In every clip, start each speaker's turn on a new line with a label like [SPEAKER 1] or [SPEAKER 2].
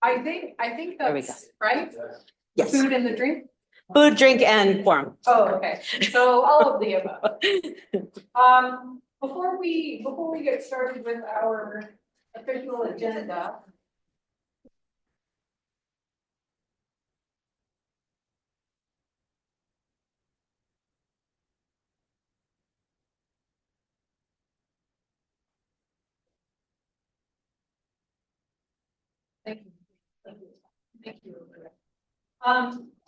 [SPEAKER 1] I think
[SPEAKER 2] There we
[SPEAKER 1] that's right.
[SPEAKER 2] Yes,
[SPEAKER 1] Food and the drink.
[SPEAKER 2] food, drink, and quorum.
[SPEAKER 1] Oh, okay. So all of the above. Before we get started with our official agenda. Thank you. Thank you.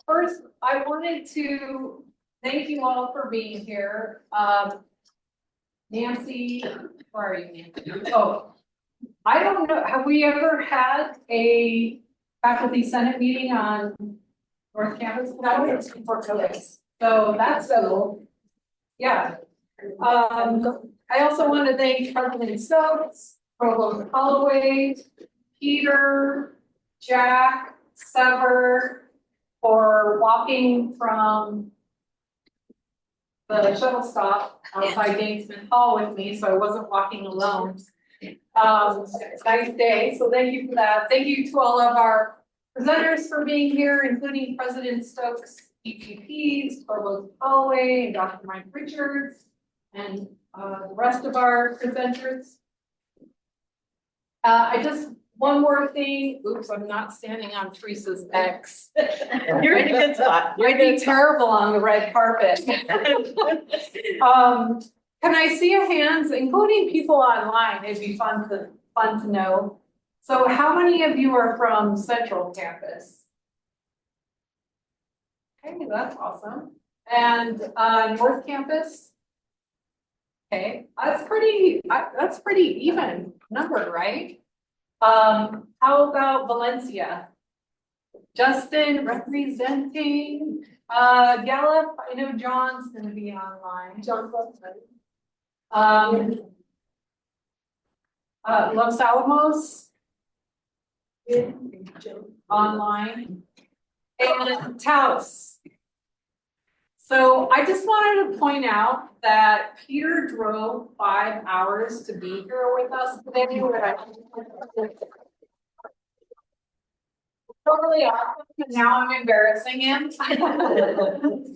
[SPEAKER 1] First, I wanted to thank you all for being here. Nancy, where are you, Nancy? Oh, I don't know, have we ever had a faculty senate meeting on North Campus? That was before COVID. So that's cool. Yeah. I also want to thank President Stokes, Provost Holloway, Peter, Jack, Sever, for walking from the shuttle stop outside Gamesman Hall with me, so I wasn't walking alone. Nice day, so thank you for that. Thank you to all of our presenters for being here, including President Stokes, EGPs, Provost Holloway, and Dr. Mike Richards, and the rest of our presenters. One more thing. Oops, I'm not standing on Teresa's X.
[SPEAKER 2] You're in a good spot.
[SPEAKER 1] I'd be terrible on the red carpet. Can I see your hands, including people online? It'd be fun to know. So how many of you are from Central Campus? Okay, that's awesome. And North Campus? Okay, that's pretty even number, right? How about Valencia? Justin representing Gallup. I know John's gonna be online. John Los Alamos online, and Taos. So I just wanted to point out that Peter drove 5 hours to be here with us today. Totally awesome, and now I'm embarrassing him.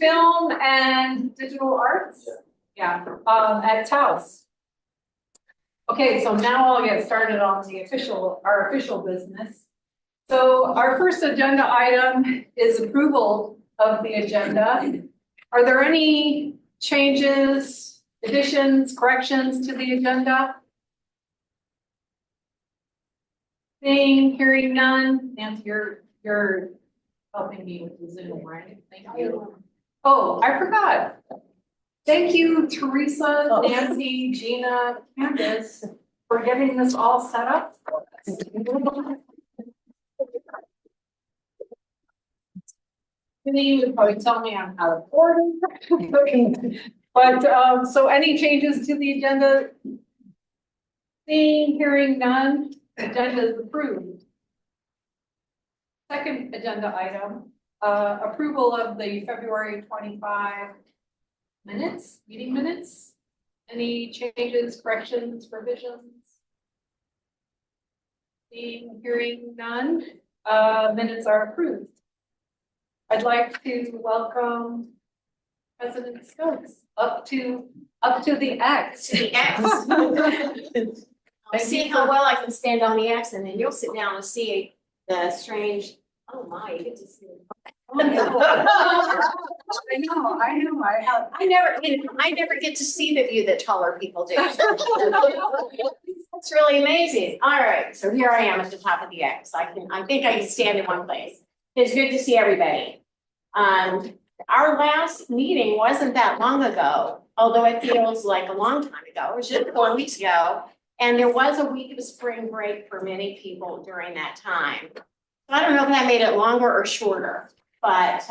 [SPEAKER 1] Film and digital arts, yeah, at Taos. Okay, so now I'll get started on our official business. So our first agenda item is approval of the agenda. Are there any changes, additions, corrections to the agenda? Seeing, hearing none. Nancy, you're helping me with the Zoom, right? Thank you. Oh, I forgot. Thank you, Teresa, Nancy, Gina, Candace, for getting this all set up for us. You would probably tell me I'm out of order. But so any changes to the agenda? Seeing, hearing none, agenda is approved. Second agenda item, approval of the February 25 meeting minutes. Any changes, corrections, revisions? Seeing, hearing none, minutes are approved. I'd like to welcome President Stokes up to the X.
[SPEAKER 3] To the X. I'll see how well I can stand on the X, and then you'll sit down and see the strange. Oh my, you get to see.
[SPEAKER 1] I know.
[SPEAKER 3] I never get to see the view that taller people do. That's really amazing. All right, so here I am at the top of the X. I think I can stand in one place. It's good to see everybody. Our last meeting wasn't that long ago, although it feels like a long time ago. It was just 4 weeks ago. And there was a week of spring break for many people during that time. So I don't know if that made it longer or shorter, but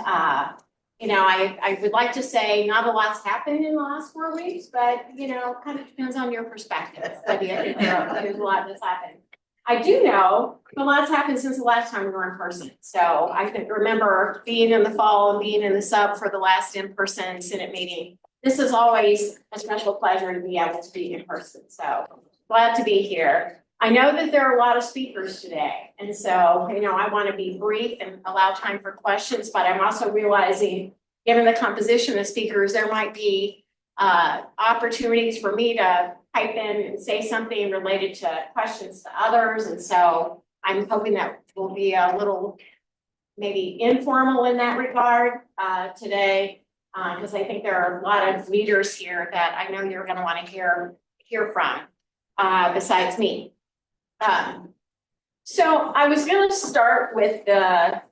[SPEAKER 3] you know, I would like to say not a lot's happened in the last 4 weeks, but you know, kind of depends on your perspective. But yeah, there's a lot that's happened. I do know a lot's happened since the last time we were in person. So I can remember being in the fall and being in the sub for the last in-person Senate meeting. This is always a special pleasure to be able to be in person. So glad to be here. I know that there are a lot of speakers today, and so, I want to be brief and allow time for questions, but I'm also realizing, given the composition of speakers, there might be opportunities for me to pipe in and say something related to questions to others, and so I'm hoping that will be a little maybe informal in that regard today, because I think there are a lot of leaders here that I know you're going to want to hear from besides me. So I was going to start with the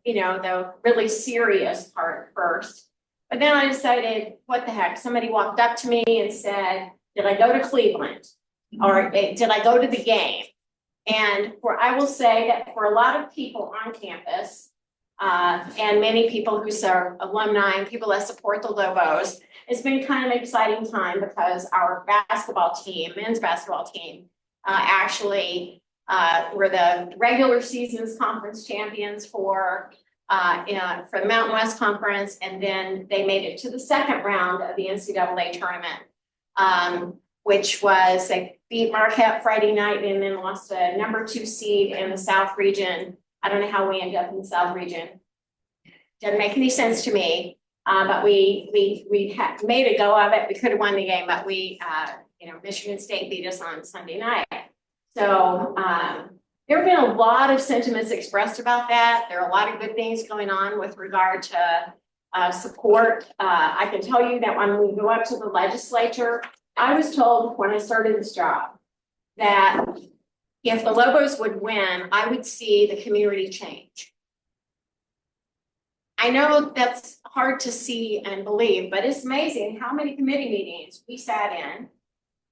[SPEAKER 3] really serious part first, but then I decided, what the heck? Somebody walked up to me and said, "Did I go to Cleveland? Or did I go to the game?" And I will say that for a lot of people on campus, and many people who serve alumni and people that support the Lobos, it's been kind of an exciting time because our basketball team, men's basketball team, actually were the regular season's conference champions for the Mountain West Conference, and then they made it to the second round of the NCAA tournament, which was they beat Marquette Friday night and then lost a number 2 seed in the South region. I don't know how we ended up in the South region. Doesn't make any sense to me. But we had made a go of it. We could have won the game, but Michigan State beat us on Sunday night. So there have been a lot of sentiments expressed about that. There are a lot of good things going on with regard to support. I can tell you that when we go up to the legislature, I was told when I started this job that if the Lobos would win, I would see the community change. I know that's hard to see and believe, but it's amazing how many committee meetings we sat in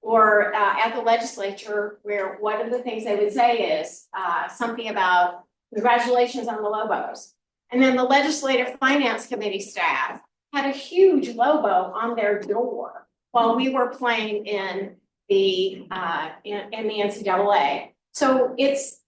[SPEAKER 3] or at the legislature where one of the things they would say is something about congratulations on the Lobos. And then the legislative finance committee staff had a huge Lobo on their door while we were playing in the NCAA. So it's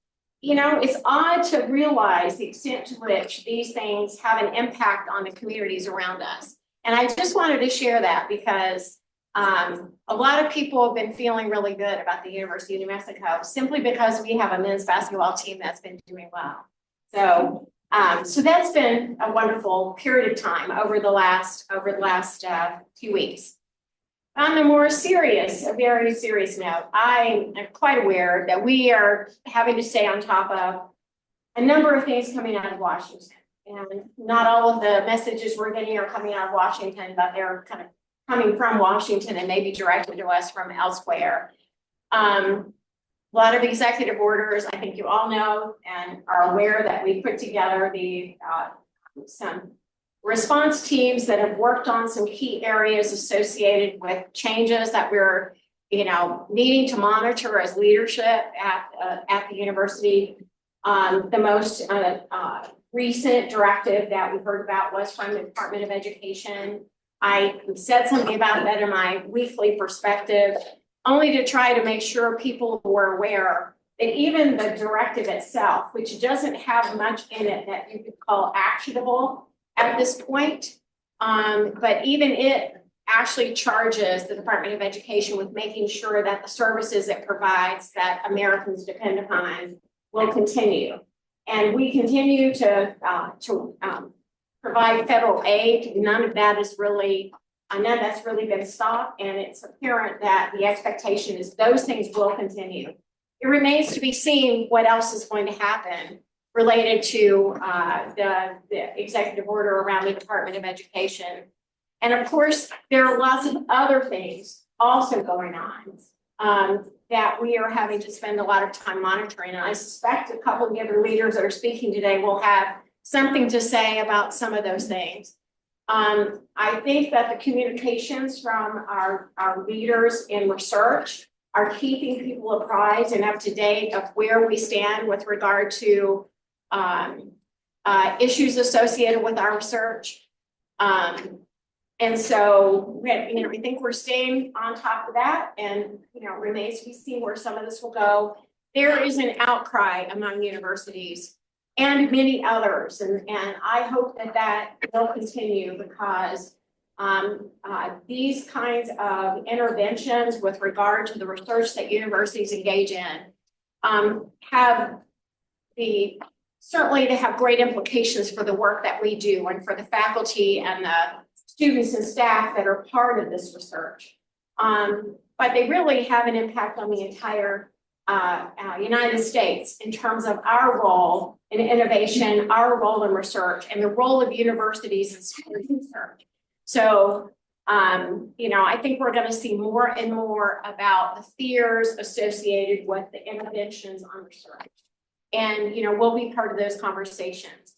[SPEAKER 3] odd to realize the extent to which these things have an impact on the communities around us. And I just wanted to share that because a lot of people have been feeling really good about the University of New Mexico simply because we have a men's basketball team that's been doing well. So that's been a wonderful period of time over the last few weeks. On a more serious, a very serious note, I am quite aware that we are having to stay on top of a number of things coming out of Washington. And not all of the messages we're getting are coming out of Washington, but they're kind of coming from Washington and maybe directed to us from elsewhere. A lot of executive orders, I think you all know and are aware that we put together some response teams that have worked on some key areas associated with changes that we're, needing to monitor as leadership at the university. The most recent directive that we heard about was from the Department of Education. I said something about that in my weekly perspective, only to try to make sure people were aware that even the directive itself, which doesn't have much in it that you could call actionable at this point, but even it actually charges the Department of Education with making sure that the services it provides that Americans depend upon will continue. And we continue to provide federal aid. None that's really been stopped, and it's apparent that the expectation is those things will continue. It remains to be seen what else is going to happen related to the executive order around the Department of Education. And of course, there are lots of other things also going on that we are having to spend a lot of time monitoring. And I suspect a couple of the other leaders that are speaking today will have something to say about some of those things. I think that the communications from our leaders in research are keeping people apprised and up to date of where we stand with regard to issues associated with our research. And so, I think we're staying on top of that, and remains to be seen where some of this will go. There is an outcry among universities and many others, and I hope that will continue because these kinds of interventions with regard to the research that universities engage in have certainly they have great implications for the work that we do and for the faculty and the students and staff that are part of this research. But they really have an impact on the entire United States in terms of our role in innovation, our role in research, and the role of universities in school research. So, I think we're going to see more and more about the fears associated with the interventions on research. And, we'll be part of those conversations.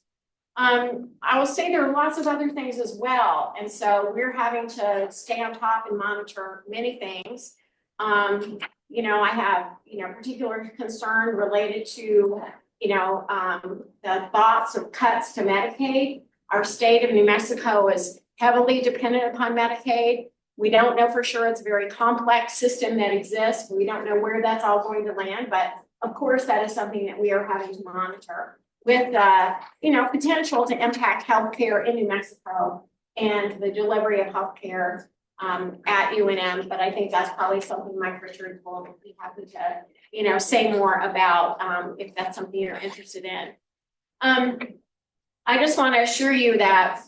[SPEAKER 3] I will say there are lots of other things as well. And so we're having to stay on top and monitor many things. I have, particular concern related to, the thoughts of cuts to Medicaid. Our state of New Mexico is heavily dependent upon Medicaid. We don't know for sure. It's a very complex system that exists. We don't know where that's all going to land, but of course, that is something that we are having to monitor with, potential to impact healthcare in New Mexico and the delivery of healthcare at UNM. But I think that's probably something Mike Richards will be happy to, say more about if that's something you're interested in. I just want to assure you that,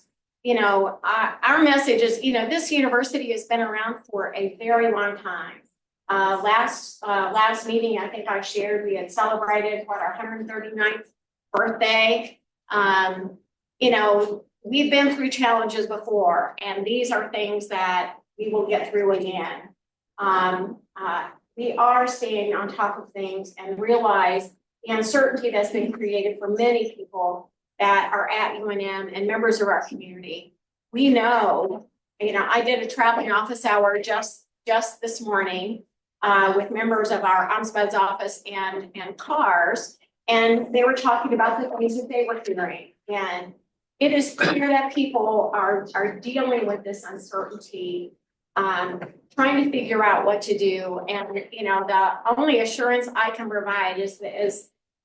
[SPEAKER 3] our message is, this university has been around for a very long time. Last meeting, I think I shared, we had celebrated our 139th birthday. We've been through challenges before, and these are things that we will get through again. We are staying on top of things and realize the uncertainty that's been created for many people that are at UNM and members of our community. We know, I did a traveling office hour just this morning with members of our ombudsman's office and CARS, and they were talking about the things that they were hearing. And it is clear that people are dealing with this uncertainty, trying to figure out what to do. And, the only assurance I can provide is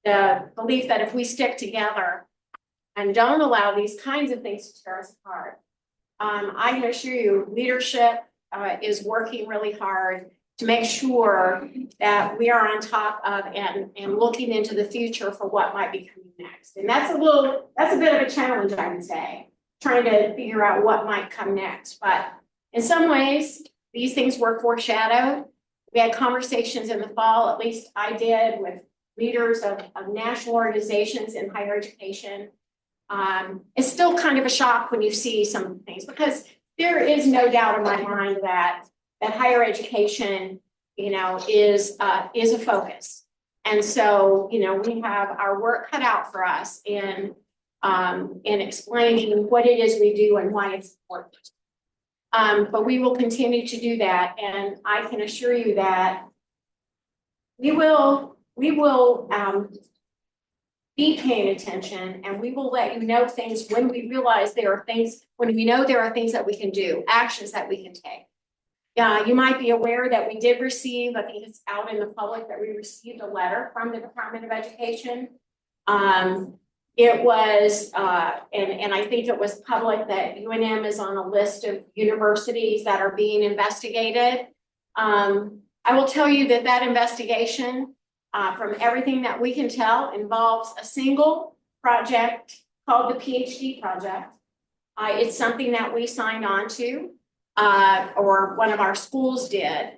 [SPEAKER 3] the belief that if we stick together and don't allow these kinds of things to tear us apart, I can assure you leadership is working really hard to make sure that we are on top of and looking into the future for what might be coming next. And that's a bit of a challenge, I would say, trying to figure out what might come next. But in some ways, these things were foreshadowed. We had conversations in the fall, at least I did, with leaders of national organizations in higher education. It's still kind of a shock when you see some things, because there is no doubt in my mind that higher education, is a focus. And so, we have our work cut out for us in explaining what it is we do and why it's important. But we will continue to do that. And I can assure you that we will be paying attention, and we will let you know things when we realize when we know there are things that we can do, actions that we can take. You might be aware that we did receive, I think it's out in the public, that we received a letter from the Department of Education. It was, and I think it was public, that UNM is on a list of universities that are being investigated. I will tell you that investigation, from everything that we can tell, involves a single project called the PhD project. It's something that we signed on to, or one of our schools did,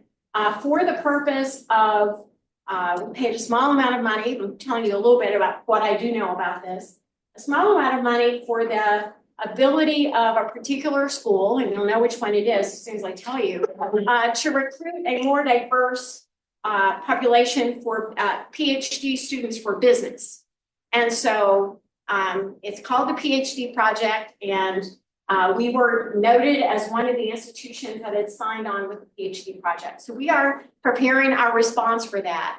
[SPEAKER 3] for the purpose of, we paid a small amount of money. I'm telling you a little bit about what I do know about this. A small amount of money for the ability of a particular school, and you'll know which one it is as soon as I tell you, to recruit a more diverse population for PhD students for business. And so it's called the PhD project, and we were noted as one of the institutions that had signed on with the PhD project. So we are preparing our response for that.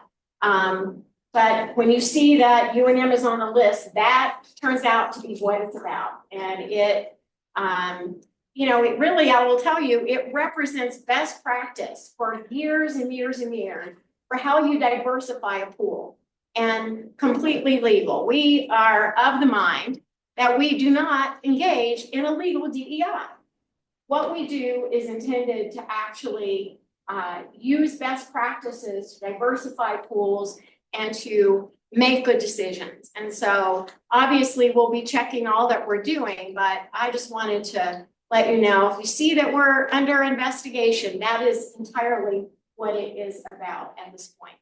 [SPEAKER 3] But when you see that UNM is on the list, that turns out to be what it's about. And it, it really, I will tell you, it represents best practice for years and years and years for how you diversify a pool, and completely legal. We are of the mind that we do not engage in illegal DEI. What we do is intended to actually use best practices to diversify pools and to make good decisions. And so obviously we'll be checking all that we're doing, but I just wanted to let you know, if you see that we're under investigation, that is entirely what it is about at this point.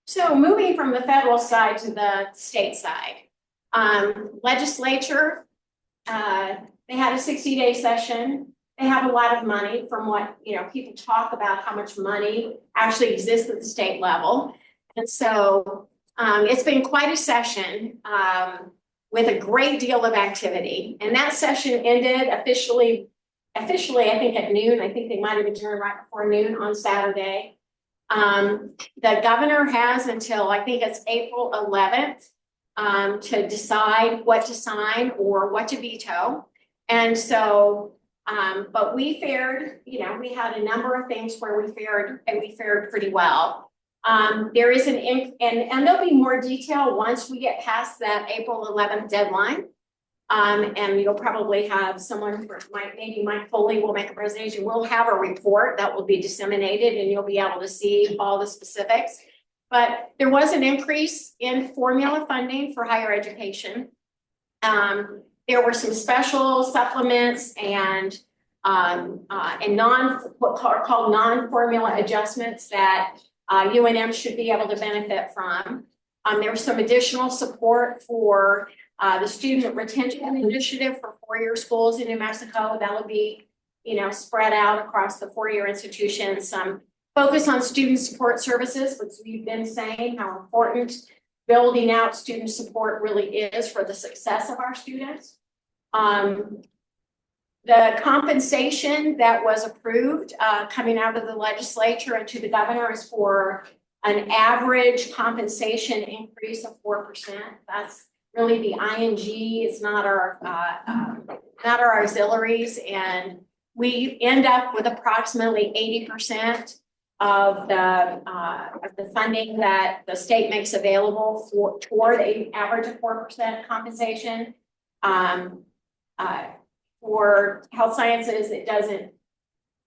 [SPEAKER 3] So moving from the federal side to the state side, legislature, they had a 60-day session. They have a lot of money from what, people talk about how much money actually exists at the state level. And so it's been quite a session with a great deal of activity. And that session ended officially, I think at noon. I think they might have adjourned right before noon on Saturday. The governor has until I think it's April 11th to decide what to sign or what to veto. And so, but we fared, we had a number of things where we fared pretty well. There is and there'll be more detail once we get past that April 11th deadline. And you'll probably have someone, maybe Mike Foley will make a presentation. We'll have a report that will be disseminated and you'll be able to see all the specifics. But there was an increase in formula funding for higher education. There were some special supplements and what are called non-formula adjustments that UNM should be able to benefit from. There was some additional support for the Student Retention Initiative for four-year schools in New Mexico. That will be, spread out across the four-year institutions. Some focus on student support services, which we've been saying how important building out student support really is for the success of our students. The compensation that was approved coming out of the legislature and to the governor is for an average compensation increase of 4%. That's really the ING. It's not our auxiliaries, and we end up with approximately 80% of the funding that the state makes available toward an average of 4% compensation. For health sciences, it doesn't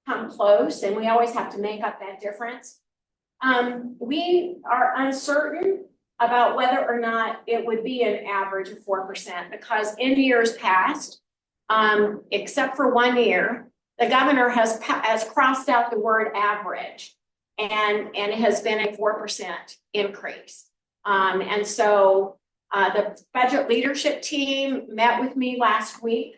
[SPEAKER 3] come close, and we always have to make up that difference. We are uncertain about whether or not it would be an average of 4%, because in years past, except for 1 year, the governor has crossed out the word average, and it has been a 4% increase. And so the budget leadership team met with me last week.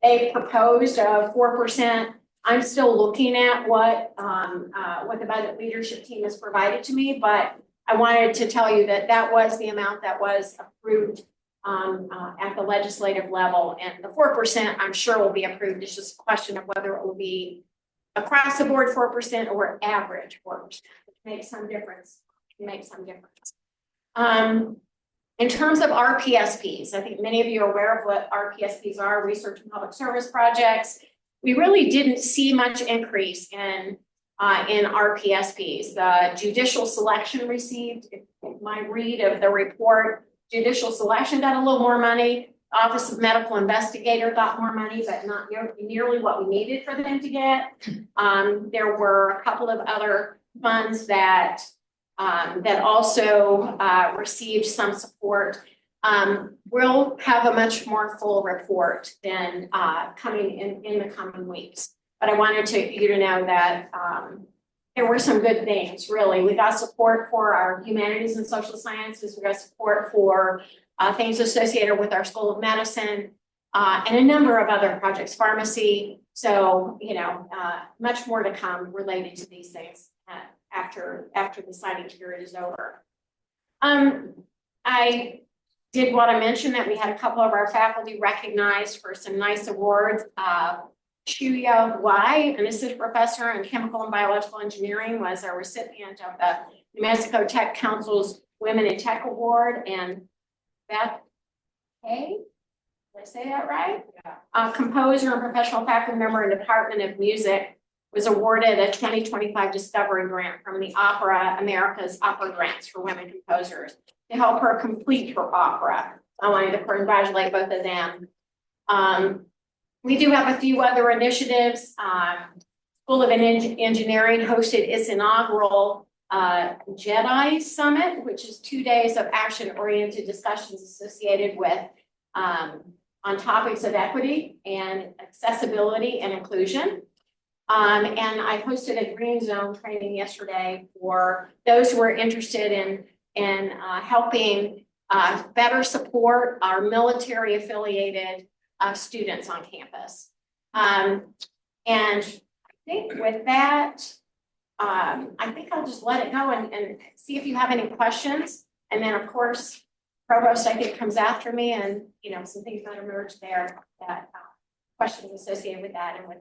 [SPEAKER 3] They proposed a 4%. I'm still looking at what the budget leadership team has provided to me, but I wanted to tell you that that was the amount that was approved at the legislative level, and the 4% I'm sure will be approved. It's just a question of whether it will be across the board 4% or average 4%, which makes some difference. In terms of RPSPs, I think many of you are aware of what RPSPs are, Research and Public Service Projects. We really didn't see much increase in RPSPs. The judicial selection received, my read of the report, judicial selection got a little more money. Office of Medical Investigator got more money, but not nearly what we needed for them to get. There were a couple of other funds that also received some support. We'll have a much more full report than coming in the coming weeks. But I wanted you to know that there were some good things, really. We got support for our humanities and social sciences. We got support for things associated with our School of Medicine and a number of other projects, pharmacy. So, much more to come related to these things after the signing period is over. I did want to mention that we had a couple of our faculty recognized for some nice awards. Chuya Wai, an assistant professor in chemical and biological engineering, was a recipient of the New Mexico Tech Council's Women in Tech Award, and Beth Hay, did I say that right? Yeah. Composer and professional faculty member in Department of Music, was awarded a 2025 Discovery Grant from the Opera America's Opera Grants for Women Composers to help her complete her opera. I wanted to congratulate both of them. We do have a few other initiatives. School of Engineering hosted its inaugural Jedi Summit, which is 2 days of action-oriented discussions associated with on topics of equity and accessibility and inclusion. And I hosted a Green Zone training yesterday for those who are interested in helping better support our military affiliated students on campus. And I think with that, I think I'll just let it go and see if you have any questions. And then of course, Provost, I think, comes after me, and some things that emerge there, that questions associated with that and with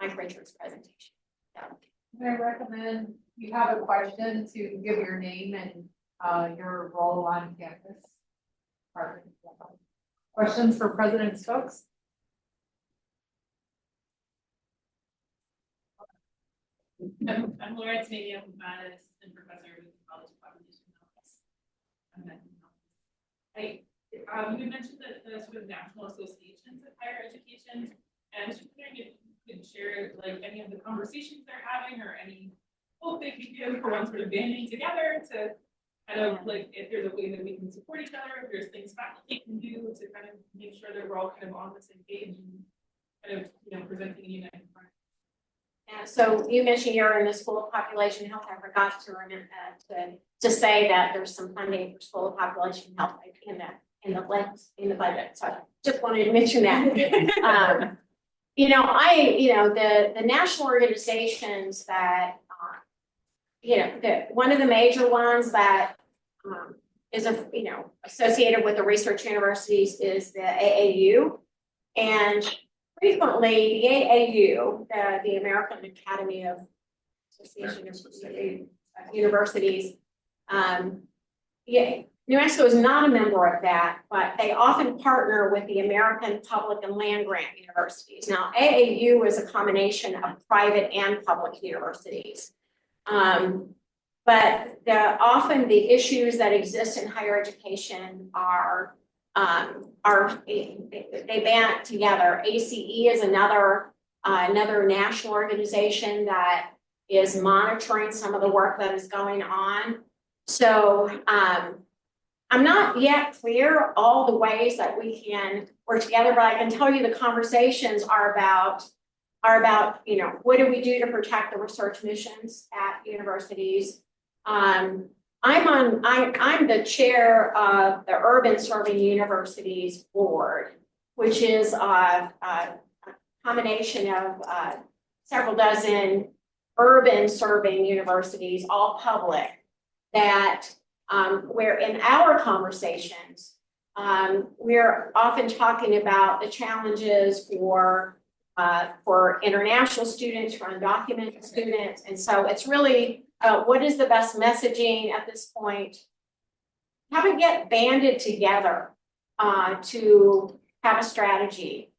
[SPEAKER 3] Mike Richards' presentation.
[SPEAKER 1] I recommend you have a question to give your name and your role on campus. Questions for President Stokes?
[SPEAKER 4] I'm Laura Tanavia, I'm an assistant professor with the College of Population Health. You mentioned that the sort of national associations of higher education, and I was just wondering if you could share like any of the conversations they're having or any hope they could give for one sort of banding together to kind of like if there's a way that we can support each other, if there's things faculty can do to kind of make sure that we're all kind of on the same page and kind of presenting a united front.
[SPEAKER 3] Yeah, so you mentioned you're in the School of Population Health. I forgot to remember to say that there's some funding for School of Population Health in the budget. So I just wanted to mention that. The national organizations that one of the major ones that is associated with the research universities is the AAU, and frequently, the AAU, the American Academy of Association of Universities, New Mexico is not a member of that, but they often partner with the American Public and Land Grant Universities. Now, AAU is a combination of private and public universities. But often the issues that exist in higher education they band together. ACE is another national organization that is monitoring some of the work that is going on. So I'm not yet clear all the ways that we can work together, but I can tell you the conversations are about what do we do to protect the research missions at universities. I'm the chair of the Urban Serving Universities Board, which is a combination of several dozen urban serving universities, all public, that where in our conversations, we're often talking about the challenges for international students, for undocumented students. And so it's really what is the best messaging at this point? How to get banded together to have a strategy.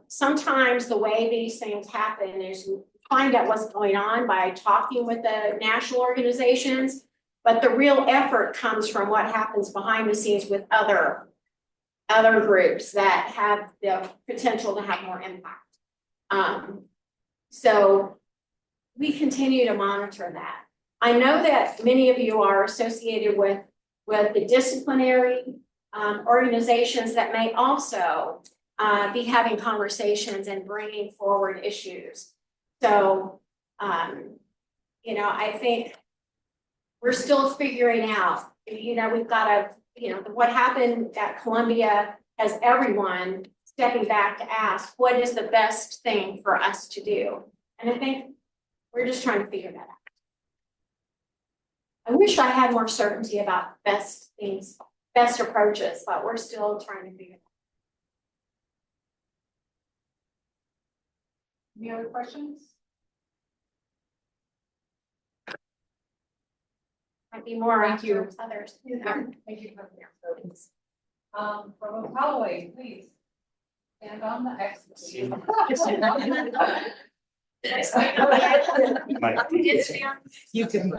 [SPEAKER 3] Sometimes the way these things happen is you find out what's going on by talking with the national organizations, but the real effort comes from what happens behind the scenes with other groups that have the potential to have more impact. So we continue to monitor that. I know that many of you are associated with the disciplinary organizations that may also be having conversations and bringing forward issues. So, I think we're still figuring out, we've got what happened at Columbia has everyone stepping back to ask, what is the best thing for us to do? And I think we're just trying to figure that out. I wish I had more certainty about best approaches, but we're still trying to figure it out.
[SPEAKER 1] Any other questions?
[SPEAKER 3] Might be more
[SPEAKER 1] Thank you.
[SPEAKER 3] after others.
[SPEAKER 1] Thank you. Provost Holloway, please. Stand on the exit.
[SPEAKER 2] You can.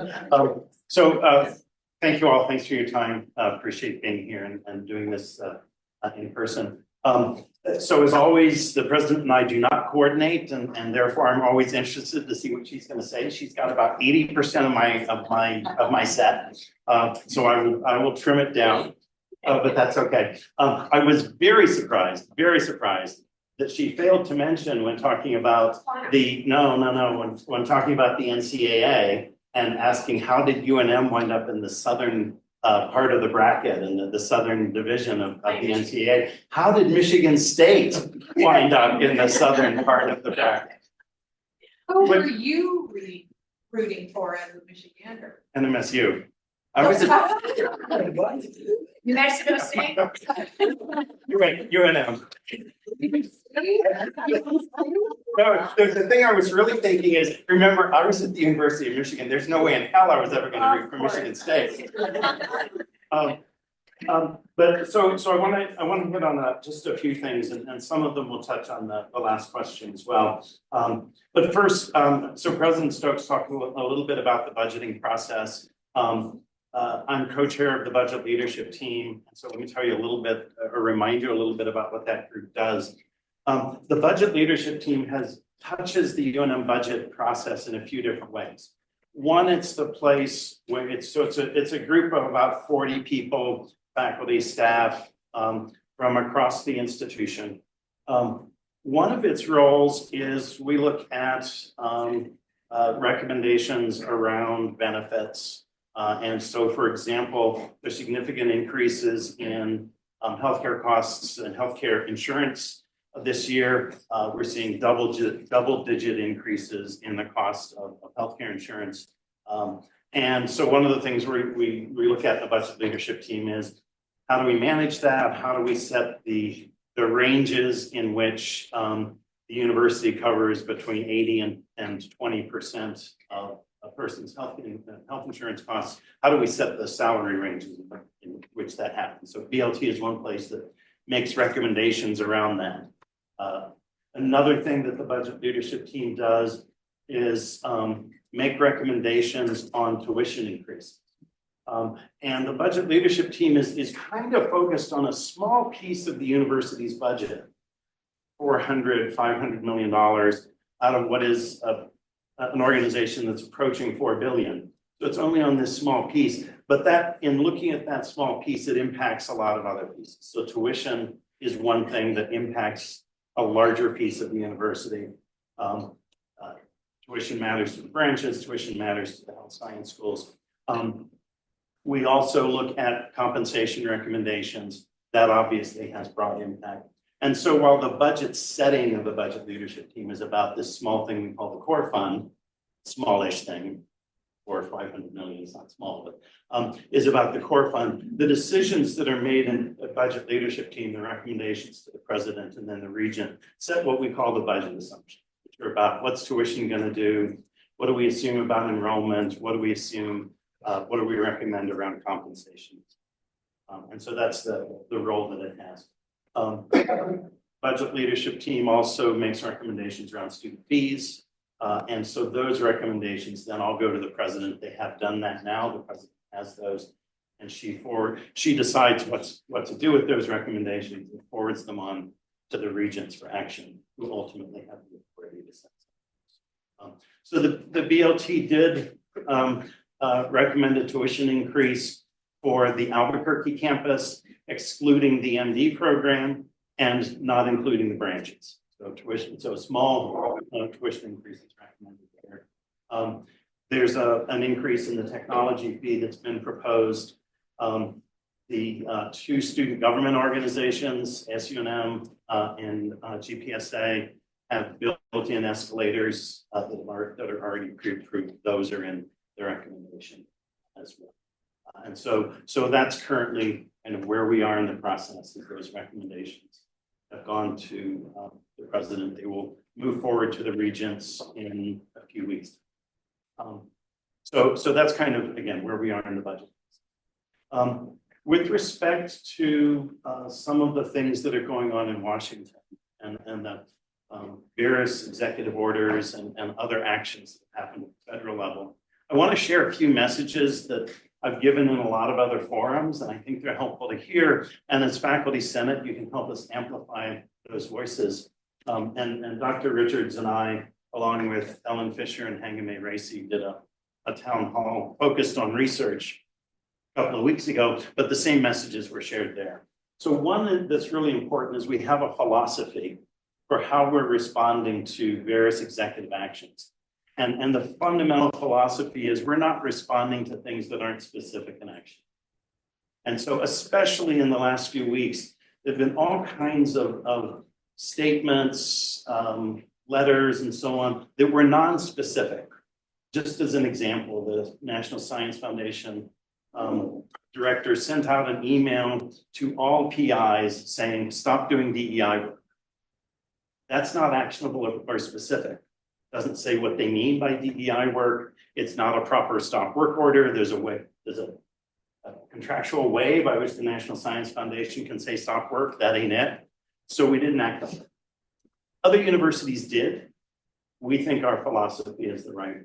[SPEAKER 5] Thank you all. Thanks for your time. Appreciate being here and doing this in person. So as always, the president and I do not coordinate, and therefore I'm always interested to see what she's going to say. She's got about 80% of my set, so I will trim it down, but that's okay. I was very surprised that she failed to mention when talking about when talking about the NCAA and asking how did UNM wind up in the southern part of the bracket and the southern division of the NCAA. How did Michigan State wind up in the southern part of the bracket?
[SPEAKER 1] Who were you rooting for as a Michigander?
[SPEAKER 5] And MSU. I was
[SPEAKER 3] New Mexico State.
[SPEAKER 5] UNM. No, the thing I was really thinking is, remember, I was at the University of Michigan. There's no way in hell I was ever going to root for Michigan State. But so I want to hit on just a few things, and some of them will touch on the last question as well. But first, so President Stokes talked a little bit about the budgeting process. I'm co-chair of the budget leadership team, so let me tell you a little bit, or remind you a little bit about what that group does. The budget leadership team touches the UNM budget process in a few different ways. One, it's the place where it's a group of about 40 people, faculty, staff, from across the institution. One of its roles is we look at recommendations around benefits. And so, for example, there's significant increases in healthcare costs and healthcare insurance this year. We're seeing double-digit increases in the cost of healthcare insurance. And so one of the things we look at in the budget leadership team is how do we manage that? How do we set the ranges in which the university covers between 80 and 20% of a person's health insurance costs? How do we set the salary ranges in which that happens? So BLT is one place that makes recommendations around that. Another thing that the budget leadership team does is make recommendations on tuition increases. And the budget leadership team is kind of focused on a small piece of the university's budget, $500 million out of what is an organization that's approaching 4 billion. So it's only on this small piece, but that in looking at that small piece, it impacts a lot of other pieces. So tuition is one thing that impacts a larger piece of the university. Tuition matters to the branches, tuition matters to the health science schools. We also look at compensation recommendations. That obviously has broad impact. And so while the budget setting of the budget leadership team is about this small thing we call the core fund, smallish thing, or 500 million is not small, but is about the core fund. The decisions that are made in the budget leadership team, the recommendations to the president and then the regent, set what we call the budget assumption, which are about what's tuition going to do, what do we assume about enrollment, what do we assume, what do we recommend around compensation. And so that's the role that it has. Budget leadership team also makes recommendations around student fees. And so those recommendations then all go to the president. They have done that now. The president has those, and she decides what to do with those recommendations and forwards them on to the regents for action, who ultimately have the authority to set. So the BLT did recommend a tuition increase for the Albuquerque campus, excluding the MD program and not including the branches. So a small tuition increase is recommended there. There's an increase in the technology fee that's been proposed. The two student government organizations, SUNM and GPSA, have built-in escalators that are already pre-approved. Those are in the recommendation as well. And so that's currently kind of where we are in the process of those recommendations have gone to the president. They will move forward to the regents in a few weeks. So that's kind of, again, where we are in the budget. With respect to some of the things that are going on in Washington and the various executive orders and other actions that happen at the federal level, I want to share a few messages that I've given in a lot of other forums, and I think they're helpful to hear. And as faculty senate, you can help us amplify those voices. And Dr. Richards and I, along with Ellen Fisher and Hangame Racy, did a town hall focused on research a couple of weeks ago, but the same messages were shared there. So one that's really important is we have a philosophy for how we're responding to various executive actions. And the fundamental philosophy is we're not responding to things that aren't specific in action. And so especially in the last few weeks, there've been all kinds of statements, letters and so on that were non-specific. Just as an example, the National Science Foundation director sent out an email to all PIs saying, stop doing DEI work. That's not actionable or specific. Doesn't say what they mean by DEI work. It's not a proper stop work order. There's a contractual way by which the National Science Foundation can say stop work. That ain't it. So we didn't act on it. Other universities did. We think our philosophy is the right.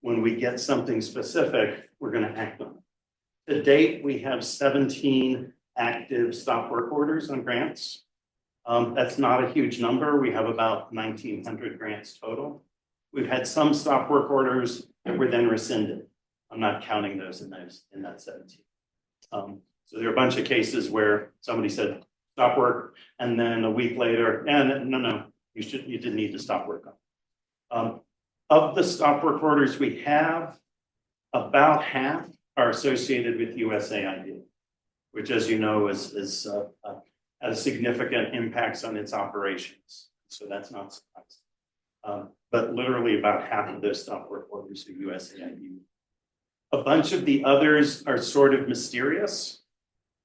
[SPEAKER 5] When we get something specific, we're going to act on it. To date, we have 17 active stop work orders on grants. That's not a huge number. We have about 1,900 grants total. We've had some stop work orders that were then rescinded. I'm not counting those in that 17. So there are a bunch of cases where somebody said stop work, and then a week later, and no, you didn't need to stop work on. Of the stop work orders we have, about half are associated with USAID, which, as you know, has significant impacts on its operations. So that's not surprising. But literally about half of those stop work orders are USAID. A bunch of the others are sort of mysterious.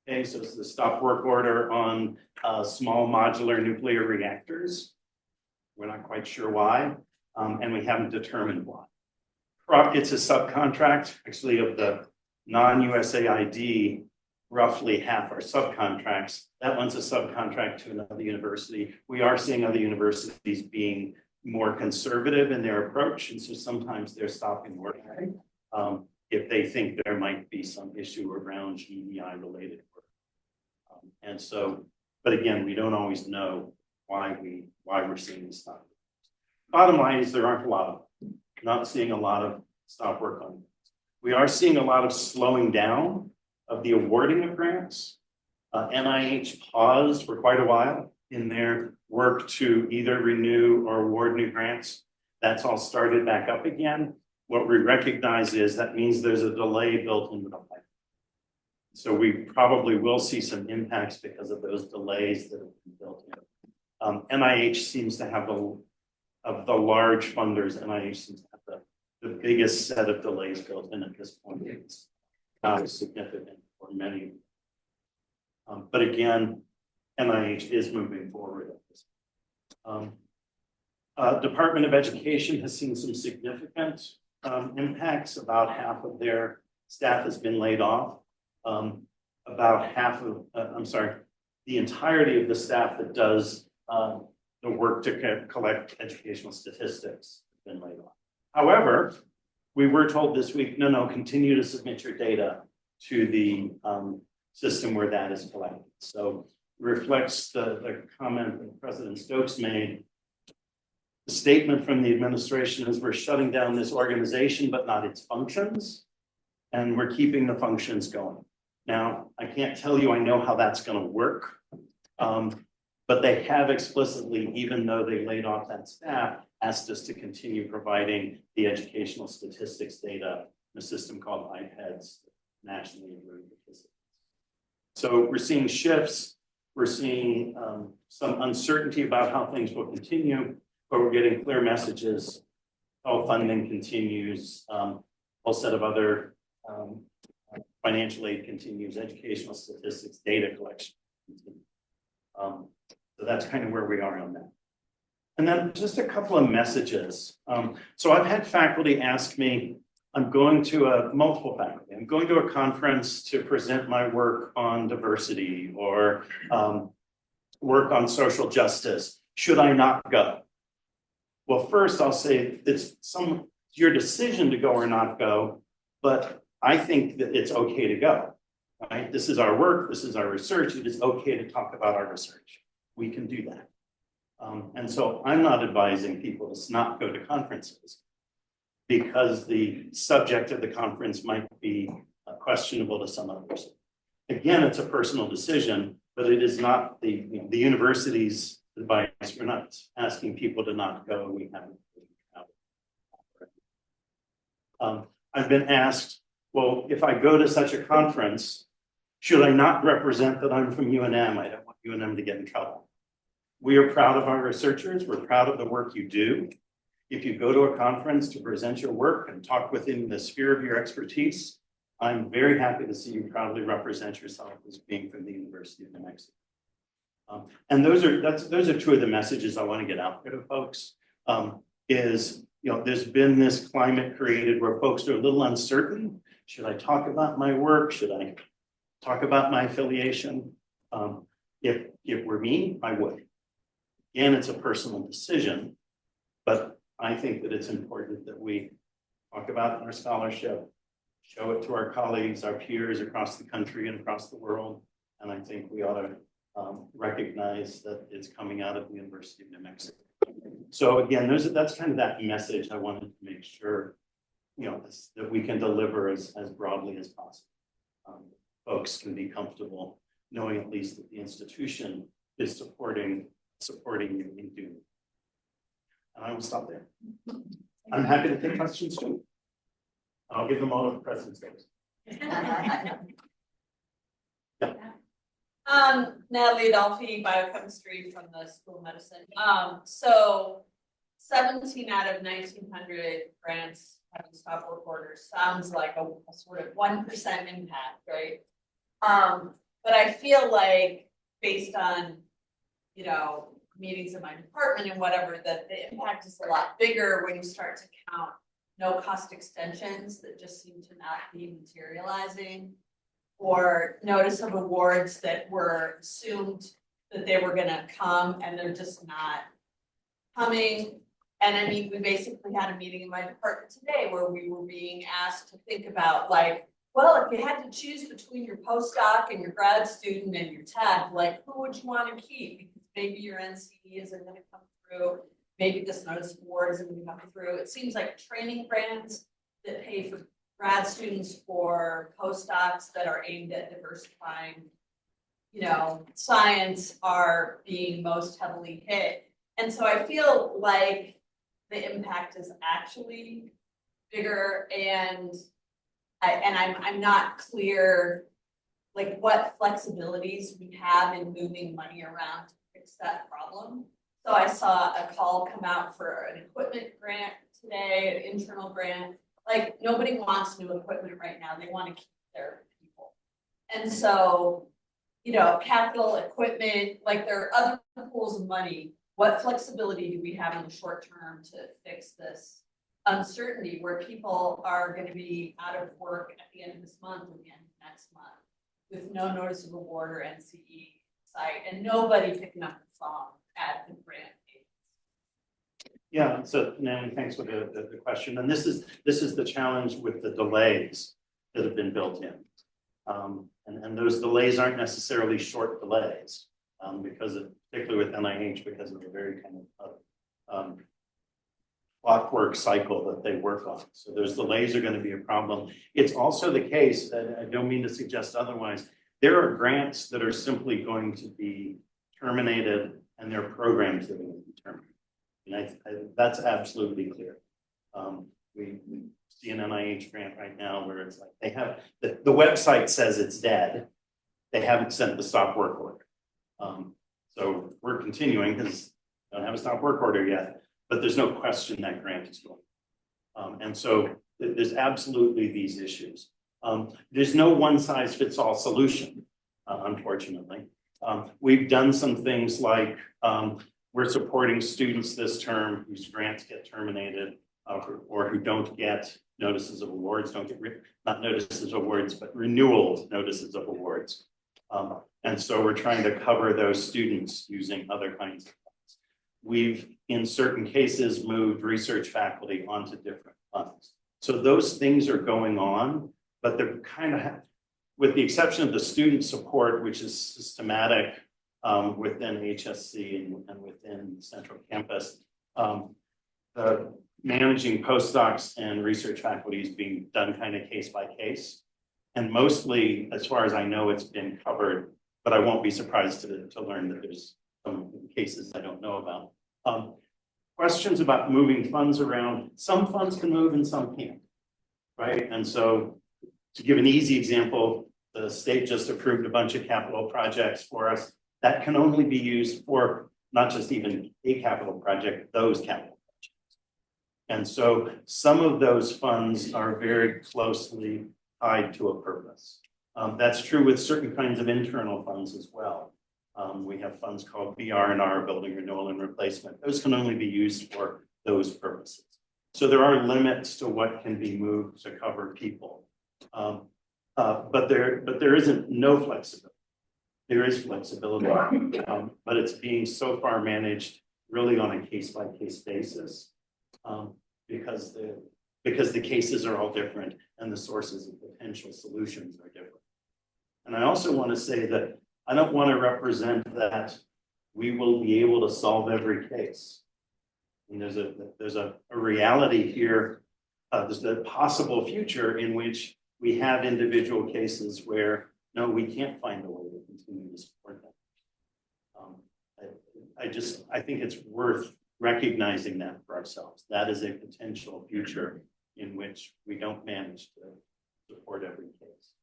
[SPEAKER 5] Okay, so it's the stop work order on small modular nuclear reactors. We're not quite sure why, and we haven't determined why. It's a subcontract, actually, of the non-USAID. Roughly half are subcontracts. That one's a subcontract to another university. We are seeing other universities being more conservative in their approach, and so sometimes they're stopping work if they think there might be some issue around DEI related work. And so, but again, we don't always know why we're seeing this stuff. Bottom line is there aren't a lot of them. Not seeing a lot of stop work on. We are seeing a lot of slowing down of the awarding of grants. NIH paused for quite a while in their work to either renew or award new grants. That's all started back up again. What we recognize is that means there's a delay built into the pipeline. So we probably will see some impacts because of those delays that have been built in. NIH seems to have of the large funders, NIH seems to have the biggest set of delays built in at this point. It's not significant for many. But again, NIH is moving forward at this point. Department of Education has seen some significant impacts. About half of their staff has been laid off. About half of, the entirety of the staff that does the work to collect educational statistics has been laid off. However, we were told this week, no, continue to submit your data to the system where that is collected. So reflects the comment that President Stokes made. The statement from the administration is we're shutting down this organization, but not its functions. And we're keeping the functions going. Now, I can't tell you I know how that's going to work. But they have explicitly, even though they laid off that staff, asked us to continue providing the educational statistics data in a system called IPEDS, nationally approved participants. So we're seeing shifts, we're seeing some uncertainty about how things will continue, but we're getting clear messages. All funding continues, a whole set of other financial aid continues, educational statistics, data collection continues. So that's kind of where we are on that. And then just a couple of messages. So I've had faculty ask me, I'm going to multiple faculty, I'm going to a conference to present my work on diversity or work on social justice. Should I not go? Well, first I'll say it's your decision to go or not go, but I think that it's okay to go, right? This is our work, this is our research, it is okay to talk about our research. We can do that. And so I'm not advising people to not go to conferences because the subject of the conference might be questionable to some others. Again, it's a personal decision, but it is not the university's advice. We're not asking people to not go. We haven't. I've been asked, well, if I go to such a conference, should I not represent that I'm from UNM? I don't want UNM to get in trouble. We are proud of our researchers. We're proud of the work you do. If you go to a conference to present your work and talk within the sphere of your expertise, I'm very happy to see you proudly represent yourself as being from the University of New Mexico. And those are two of the messages I want to get out there to folks. There's been this climate created where folks are a little uncertain. Should I talk about my work? Should I talk about my affiliation? If it were me, I would. Again, it's a personal decision, but I think that it's important that we talk about our scholarship, show it to our colleagues, our peers across the country and across the world. And I think we ought to recognize that it's coming out of the University of New Mexico. So again, that's kind of that message I wanted to make sure, that we can deliver as broadly as possible. Folks can be comfortable knowing at least that the institution is supporting you in doing it. And I will stop there. I'm happy to take questions too. I'll give them all to the president's face.
[SPEAKER 2] Natalie Adolfi, biochemistry from the School of Medicine. So 17 out of 1,900 grants having stop work orders sounds like a sort of 1% impact, right? But I feel like based on, meetings in my department and whatever, that the impact is a lot bigger when you start to count no cost extensions that just seem to not be materializing, or notice of awards that were assumed that they were gonna come and they're just not coming. And I mean, we basically had a meeting in my department today where we were being asked to think about well, if you had to choose between your postdoc and your grad student and your tech, who would you want to keep? Because maybe your NCE isn't gonna come through, maybe this notice of award isn't gonna come through. It seems like training grants that pay for grad students or postdocs that are aimed at diversifying, science are being most heavily hit. And so I feel like the impact is actually bigger, and I'm not clear what flexibilities we have in moving money around to fix that problem. So I saw a call come out for an equipment grant today, an internal grant. Nobody wants new equipment right now. They want to keep their people. And so, capital equipment, there are other pools of money. What flexibility do we have in the short term to fix this uncertainty where people are going to be out of work at the end of this month and the end of next month with no notice of award or NCE site and nobody picking up the phone at the grant?
[SPEAKER 5] Yeah, so Natalie, thanks for the question. And this is the challenge with the delays that have been built in. And those delays aren't necessarily short delays particularly with NIH, because of the very kind of clockwork cycle that they work on. So those delays are going to be a problem. It's also the case, and I don't mean to suggest otherwise, there are grants that are simply going to be terminated and there are programs that are going to be terminated. And that's absolutely clear. We see an NIH grant right now where it's they have, the website says it's dead. They haven't sent the stop work order. So we're continuing because we don't have a stop work order yet, but there's no question that grant is going. And so there's absolutely these issues. There's no one size fits all solution, unfortunately. We've done some things we're supporting students this term whose grants get terminated or who don't get notices of awards, not notices of awards, but renewal notices of awards. And so we're trying to cover those students using other kinds of funds. We've, in certain cases, moved research faculty onto different funds. So those things are going on. but they're kind of, with the exception of the student support, which is systematic within HSC and within Central Campus, the managing postdocs and research faculty is being done kind of case by case. And mostly, as far as I know, it's been covered, but I won't be surprised to learn that there's some cases I don't know about. Questions about moving funds around. Some funds can move and some can't, right? And so to give an easy example, the state just approved a bunch of capital projects for us that can only be used for not just even a capital project, those capital projects. And so some of those funds are very closely tied to a purpose. That's true with certain kinds of internal funds as well. We have funds called BR&R, Building Renewal and Replacement. Those can only be used for those purposes. So there are limits to what can be moved to cover people. But there isn't no flexibility. There is flexibility, but it's being so far managed really on a case-by-case basis because the cases are all different and the sources of potential solutions are different. And I also want to say that I don't want to represent that we will be able to solve every case. And there's a reality here. There's a possible future in which we have individual cases where, no, we can't find a way to continue to support them. I think it's worth recognizing that for ourselves. That is a potential future in which we don't manage to support every case.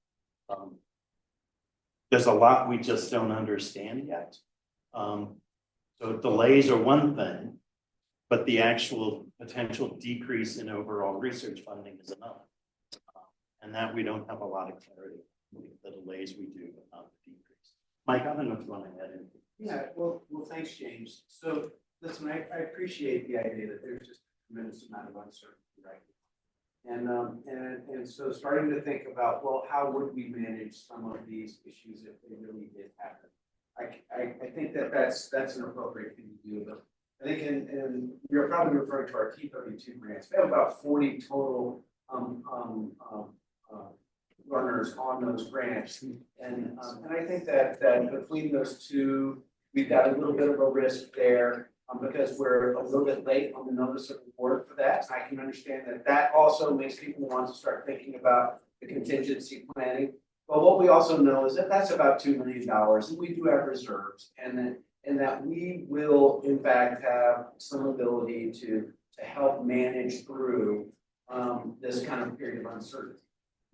[SPEAKER 5] There's a lot we just don't understand yet. So delays are one thing, but the actual potential decrease in overall research funding is another. And that we don't have a lot of clarity. The delays we do, but not the decrease. Mike, I don't know if you want to add anything.
[SPEAKER 6] Yeah, well, thanks, James. So listen, I appreciate the idea that there's just a tremendous amount of uncertainty right now. And so starting to think about, well, how would we manage some of these issues if they really did happen? I think that's an appropriate thing to do. But I think, and you're probably referring to our TW2 grants. We have about 40 total runners on those grants, and I think that between those two, we've got a little bit of a risk there because we're a little bit late on the notice of award for that. I can understand that also makes people want to start thinking about the contingency planning. But what we also know is that that's about $2 million, and we do have reserves, and that we will in fact have some ability to help manage through this kind of period of uncertainty.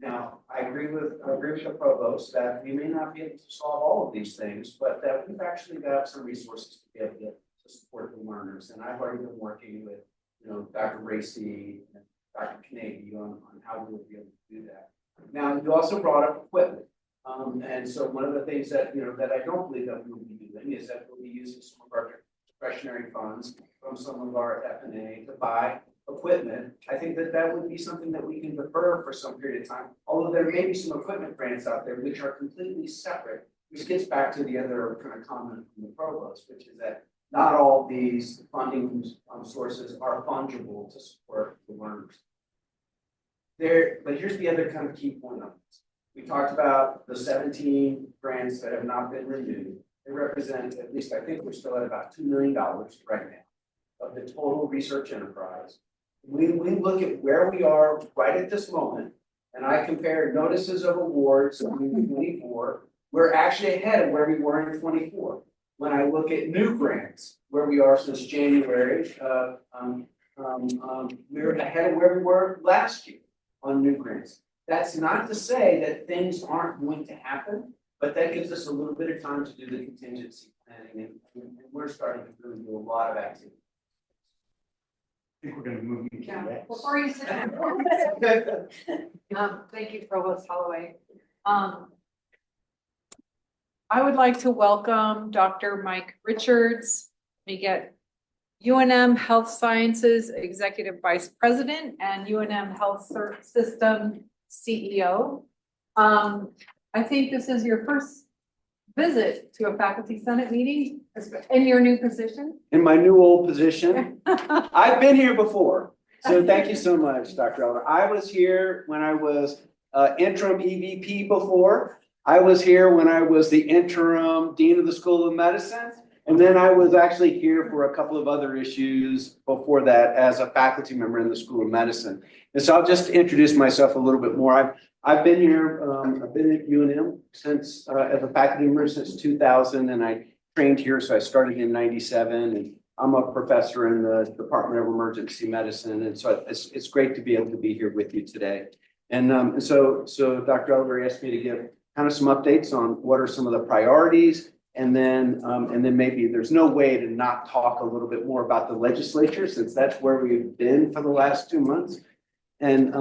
[SPEAKER 6] Now, I agree with the provost that we may not be able to solve all of these things, but that we've actually got some resources to be able to support the learners. And I've already been working with, Dr. Racy and Dr. Kennedy on how we will be able to do that. Now, you also brought up equipment. And so one of the things that, that I don't believe that we will be doing is that we'll be using some of our discretionary funds from some of our F&A to buy equipment. I think that would be something that we can defer for some period of time, although there may be some equipment grants out there which are completely separate, which gets back to the other kind of comment from the provost, which is that not all these funding sources are fungible to support the learners. But here's the other kind of key point on this. We talked about the 17 grants that have not been renewed. They represent, at least I think we're still at about $2 million right now of the total research enterprise. We look at where we are right at this moment, and I compare notices of awards in 24, we're actually ahead of where we were in 24. When I look at new grants, where we are since January, we're ahead of where we were last year on new grants. That's not to say that things aren't going to happen, but that gives us a little bit of time to do the contingency planning, and we're starting to really do a lot of activity.
[SPEAKER 5] I think we're going to move into that.
[SPEAKER 1] Before you sit down. Thank you, Provost Holloway. I would like to welcome Dr. Mike Richards. We get UNM Health Sciences Executive Vice President and UNM Health System CEO. I think this is your first visit to a faculty senate meeting in your new position.
[SPEAKER 6] In my new old position, I've been here before. So thank you so much, Dr. Elder. I was here when I was interim EVP before. I was here when I was the interim dean of the School of Medicine. And then I was actually here for a couple of other issues before that as a faculty member in the School of Medicine. And so I'll just introduce myself a little bit more. I've been here, I've been at UNM since, as a faculty member since 2000, and I trained here, so I started in 97, and I'm a professor in the Department of Emergency Medicine, and so it's great to be able to be here with you today. And so Dr. Oliver asked me to give kind of some updates on what are some of the priorities, and then maybe there's no way to not talk a little bit more about the legislature, since that's where we've been for the last 2 months. And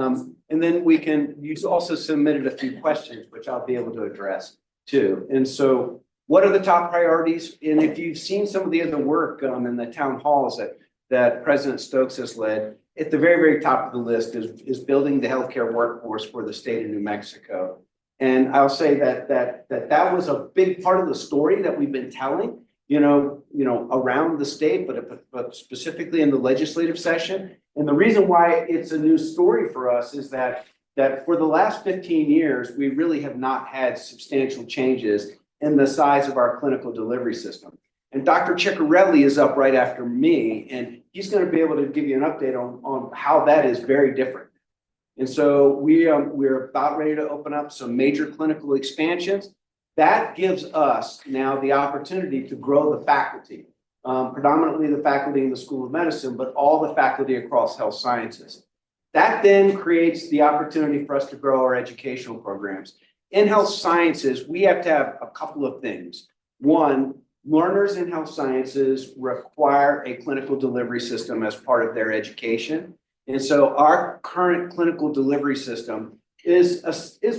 [SPEAKER 6] then you also submitted a few questions, which I'll be able to address too. And so what are the top priorities? And if you've seen some of the other work in the town halls that President Stokes has led, at the very, very top of the list is building the healthcare workforce for the state of New Mexico. And I'll say that was a big part of the story that we've been telling, around the state, but specifically in the legislative session. And the reason why it's a new story for us is that for the last 15 years, we really have not had substantial changes in the size of our clinical delivery system. And Dr. Ciccarelli is up right after me, and he's going to be able to give you an update on how that is very different. And so we're about ready to open up some major clinical expansions. That gives us now the opportunity to grow the faculty, predominantly the faculty in the School of Medicine, but all the faculty across health sciences. That then creates the opportunity for us to grow our educational programs. In health sciences, we have to have a couple of things. One, learners in health sciences require a clinical delivery system as part of their education. And so our current clinical delivery system is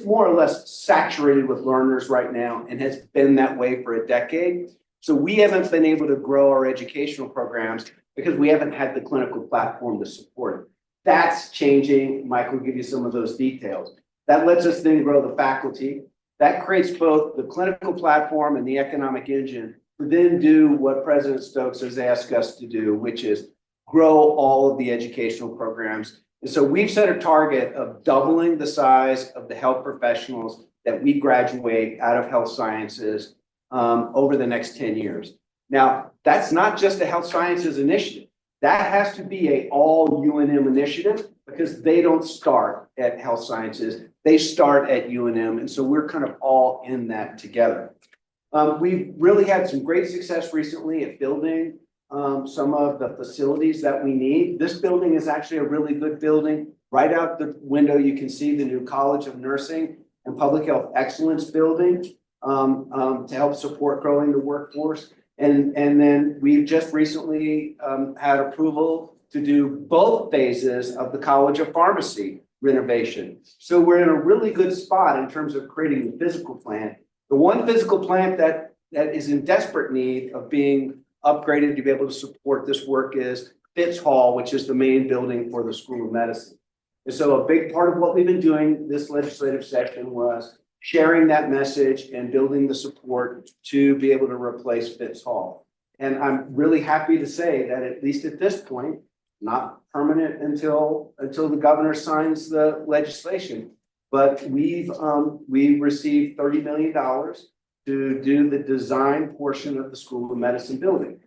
[SPEAKER 6] more or less saturated with learners right now and has been that way for a decade. So we haven't been able to grow our educational programs because we haven't had the clinical platform to support it. That's changing. Mike will give you some of those details. That lets us then grow the faculty. That creates both the clinical platform and the economic engine to then do what President Stokes has asked us to do, which is grow all of the educational programs. And so we've set a target of doubling the size of the health professionals that we graduate out of health sciences over the next 10 years. Now, that's not just a health sciences initiative. That has to be an all UNM initiative because they don't start at health sciences. They start at UNM. And so we're kind of all in that together. We've really had some great success recently at building some of the facilities that we need. This building is actually a really good building. Right out the window, you can see the new College of Nursing and Public Health Excellence building to help support growing the workforce. And then we've just recently had approval to do both phases of the College of Pharmacy renovation. So we're in a really good spot in terms of creating the physical plant. The one physical plant that is in desperate need of being upgraded to be able to support this work is Fitz Hall, which is the main building for the School of Medicine. And so a big part of what we've been doing this legislative session was sharing that message and building the support to be able to replace Fitz Hall. And I'm really happy to say that at least at this point, not permanent until the governor signs the legislation, but we received $30 million to do the design portion of the School of Medicine building.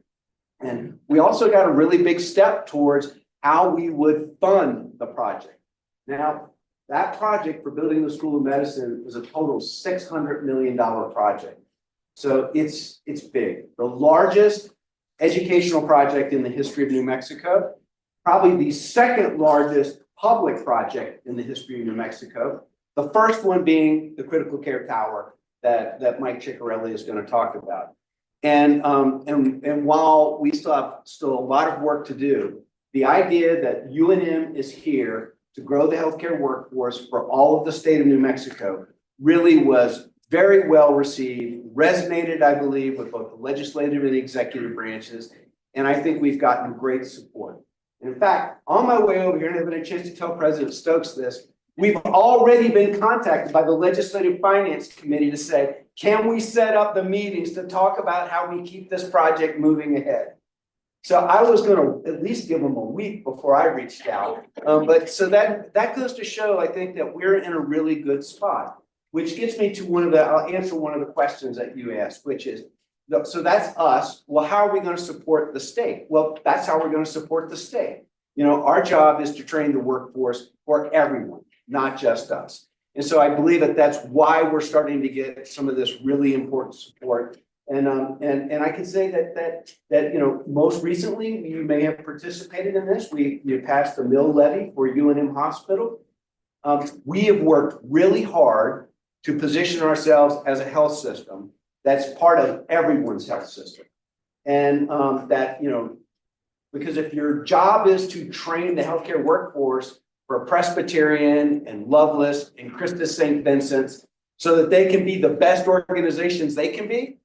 [SPEAKER 6] And we also got a really big step towards how we would fund the project. Now, that project for building the School of Medicine was a total $600 million project. So it's big. The largest educational project in the history of New Mexico, probably the second largest public project in the history of New Mexico. The first one being the critical care tower that Mike Ciccarelli is going to talk about. And while we still have a lot of work to do, the idea that UNM is here to grow the healthcare workforce for all of the state of New Mexico really was very well received, resonated, I believe, with both the legislative and executive branches. And I think we've gotten great support. And in fact, on my way over here, and I've had a chance to tell President Stokes this, we've already been contacted by the Legislative Finance Committee to say, can we set up the meetings to talk about how we keep this project moving ahead? So I was gonna at least give them a week before I reached out. But so that goes to show, I think, that we're in a really good spot. Which gets me to I'll answer one of the questions that you asked, which is, so that's us. Well, how are we gonna support the state? Well, that's how we're gonna support the state. You know, our job is to train the workforce for everyone, not just us. And so I believe that that's why we're starting to get some of this really important support. And I can say that you know, most recently, you may have participated in this. We passed the mill levy for UNM Hospital. We have worked really hard to position ourselves as a health system that's part of everyone's health system. And that, you know, because if your job is to train the healthcare workforce for Presbyterian and Loveless and Christus St. Vincent's so that they can be the best organizations they can be,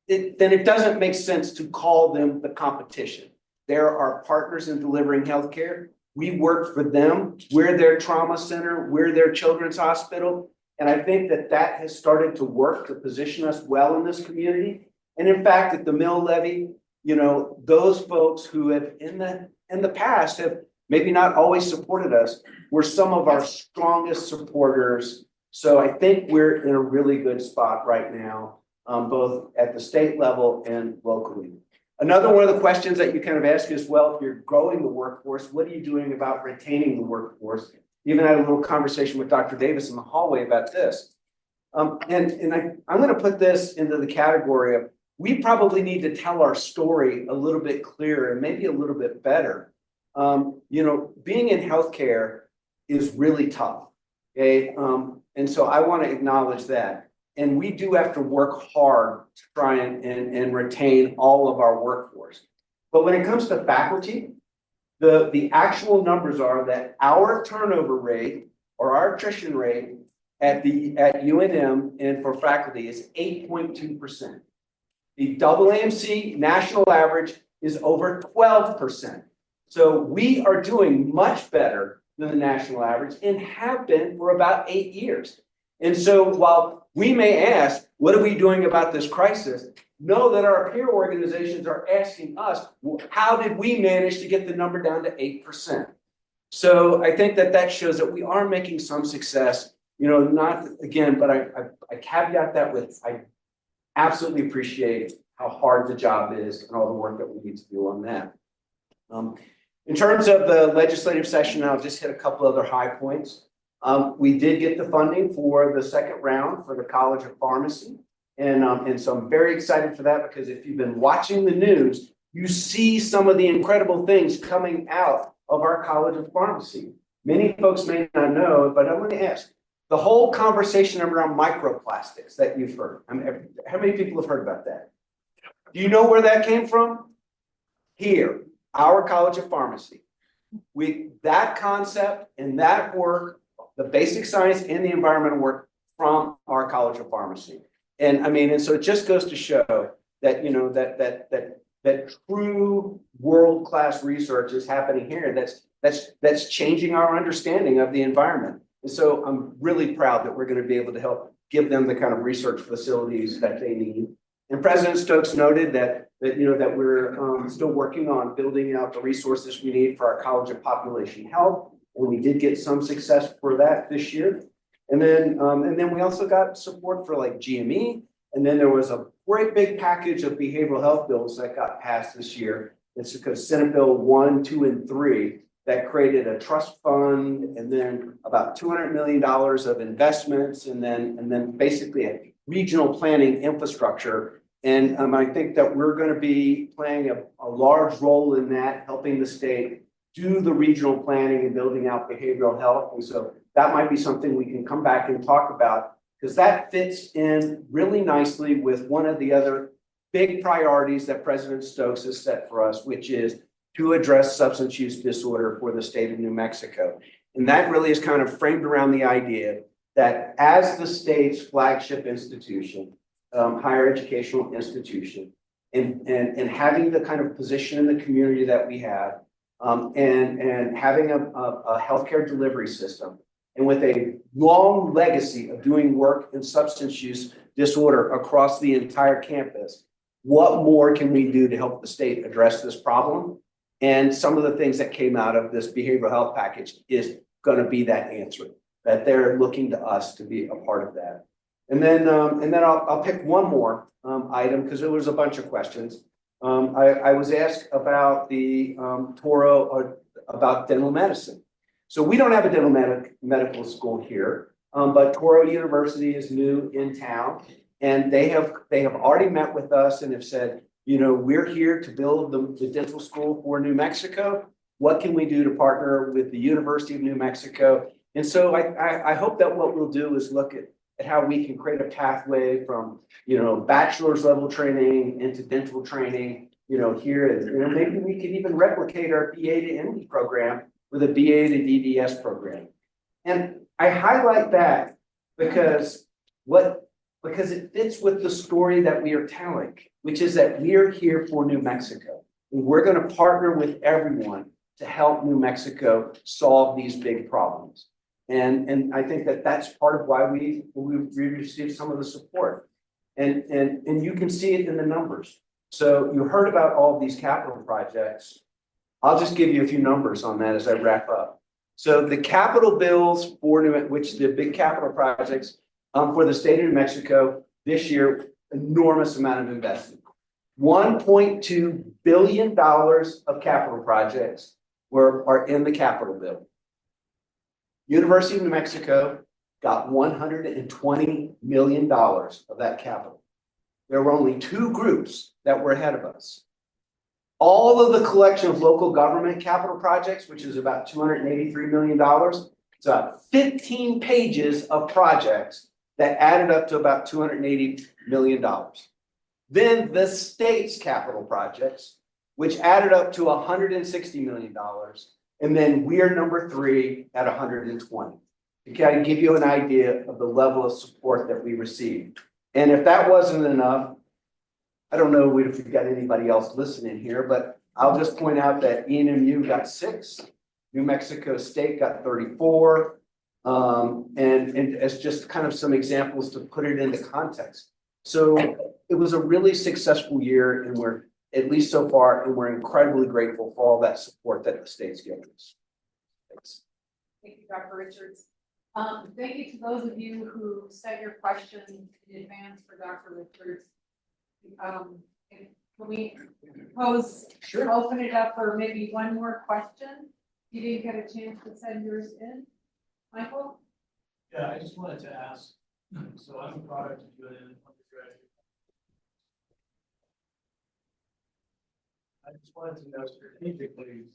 [SPEAKER 6] then it doesn't make sense to call them the competition. They're our partners in delivering healthcare. We work for them. We're their trauma center. We're their children's hospital. And I think that has started to work to position us well in this community. And in fact, at the mill levy, you know, those folks who have in the past have maybe not always supported us were some of our strongest supporters. So I think we're in a really good spot right now. Both at the state level and locally. Another one of the questions that you kind of ask is, well, if you're growing the workforce, what are you doing about retaining the workforce? Even had a little conversation with Dr. Davis in the hallway about this. I'm going to put this into the category of, we probably need to tell our story a little bit clearer and maybe a little bit better. You know, being in healthcare is really tough. Okay. And so I want to acknowledge that. And we do have to work hard to try and retain all of our workforce. But when it comes to faculty, the actual numbers are that our turnover rate or our attrition rate at UNM and for faculty is 8.2%. The AAMC national average is over 12%. So we are doing much better than the national average and have been for about 8 years. And so while we may ask, what are we doing about this crisis? Know that our peer organizations are asking us, well, how did we manage to get the number down to 8%? So I think that shows that we are making some success, you know, not again, but I caveat that with, I absolutely appreciate how hard the job is and all the work that we need to do on that. In terms of the legislative session, I'll just hit a couple other high points. We did get the funding for the second round for the College of Pharmacy. And so I'm very excited for that because if you've been watching the news, you see some of the incredible things coming out of our College of Pharmacy. Many folks may not know, but I want to ask, the whole conversation around microplastics that you've heard, I mean, how many people have heard about that? Do you know where that came from? Here, our College of Pharmacy. That concept and that work, the basic science and the environmental work from our College of Pharmacy. And I mean, and so it just goes to show that, you know, that true world-class research is happening here. That's changing our understanding of the environment. And so I'm really proud that we're going to be able to help give them the kind of research facilities that they need. And President Stokes noted that we're still working on building out the resources we need for our College of Population Health. And we did get some success for that this year. And then we also got support for like GME. And then there was a great big package of behavioral health bills that got passed this year. It's because Senate Bill 1, 2, and 3 that created a trust fund and then about $200 million of investments and then basically a regional planning infrastructure. And I think that we're going to be playing a large role in that, helping the state do the regional planning and building out behavioral health. And so that might be something we can come back and talk about because that fits in really nicely with one of the other big priorities that President Stokes has set for us, which is to address substance use disorder for the state of New Mexico. And that really is kind of framed around the idea that as the state's flagship institution, higher educational institution, and having the kind of position in the community that we have, and having a healthcare delivery system, and with a long legacy of doing work in substance use disorder across the entire campus, what more can we do to help the state address this problem? And some of the things that came out of this behavioral health package is gonna be that answer, that they're looking to us to be a part of that. And then I'll pick one more item, because there was a bunch of questions. I was asked about the Toro, about dental medicine. So we don't have a dental medical school here, but Toro University is new in town. And they have already met with us and have said, we're here to build the dental school for New Mexico. What can we do to partner with the University of New Mexico? And so I hope that what we'll do is look at how we can create a pathway from, bachelor's level training into dental training, here. And maybe we could even replicate our BA to MD program with a BA to DDS program. And I highlight that because it fits with the story that we are telling, which is that we are here for New Mexico. And we're going to partner with everyone to help New Mexico solve these big problems. And I think that that's part of why we received some of the support. And you can see it in the numbers. So you heard about all of these capital projects. I'll just give you a few numbers on that as I wrap up. So the capital bills for the big capital projects for the state of New Mexico this year, enormous amount of investment. $1.2 billion of capital projects are in the capital bill. University of New Mexico got $120 million of that capital. There were only two groups that were ahead of us. All of the collection of local government capital projects, which is about $283 million, it's about 15 pages of projects that added up to about $280 million. Then the state's capital projects, which added up to $160 million. And then we're number 3 at 120. To kind of give you an idea of the level of support that we received. And if that wasn't enough, I don't know if we've got anybody else listening here, but I'll just point out that ENMU got 6, New Mexico State got 34, and as just kind of some examples to put it into context. So it was a really successful year, and we're, at least so far, and we're incredibly grateful for all that support that the state's given us. Thanks.
[SPEAKER 1] Thank you, Dr. Richards. Thank you to those of you who sent your questions in advance for Dr. Richards. Can we open it up for maybe one more question? You didn't get a chance to send yours in, Michael?
[SPEAKER 7] Yeah, I just wanted to ask, so I'm a product of UNN undergraduate. I just wanted to know strategically,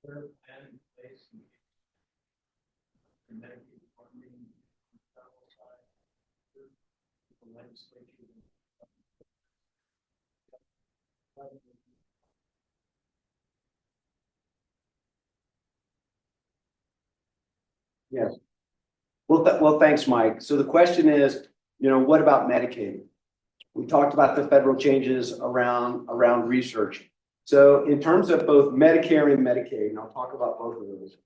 [SPEAKER 7] where plan in place and Medicaid funding, federal side, the legislature.
[SPEAKER 6] Yes. Well, thanks, Mike. So the question is, what about Medicaid? We talked about the federal changes around research. So in terms of both Medicare and Medicaid, and I'll talk about both of those.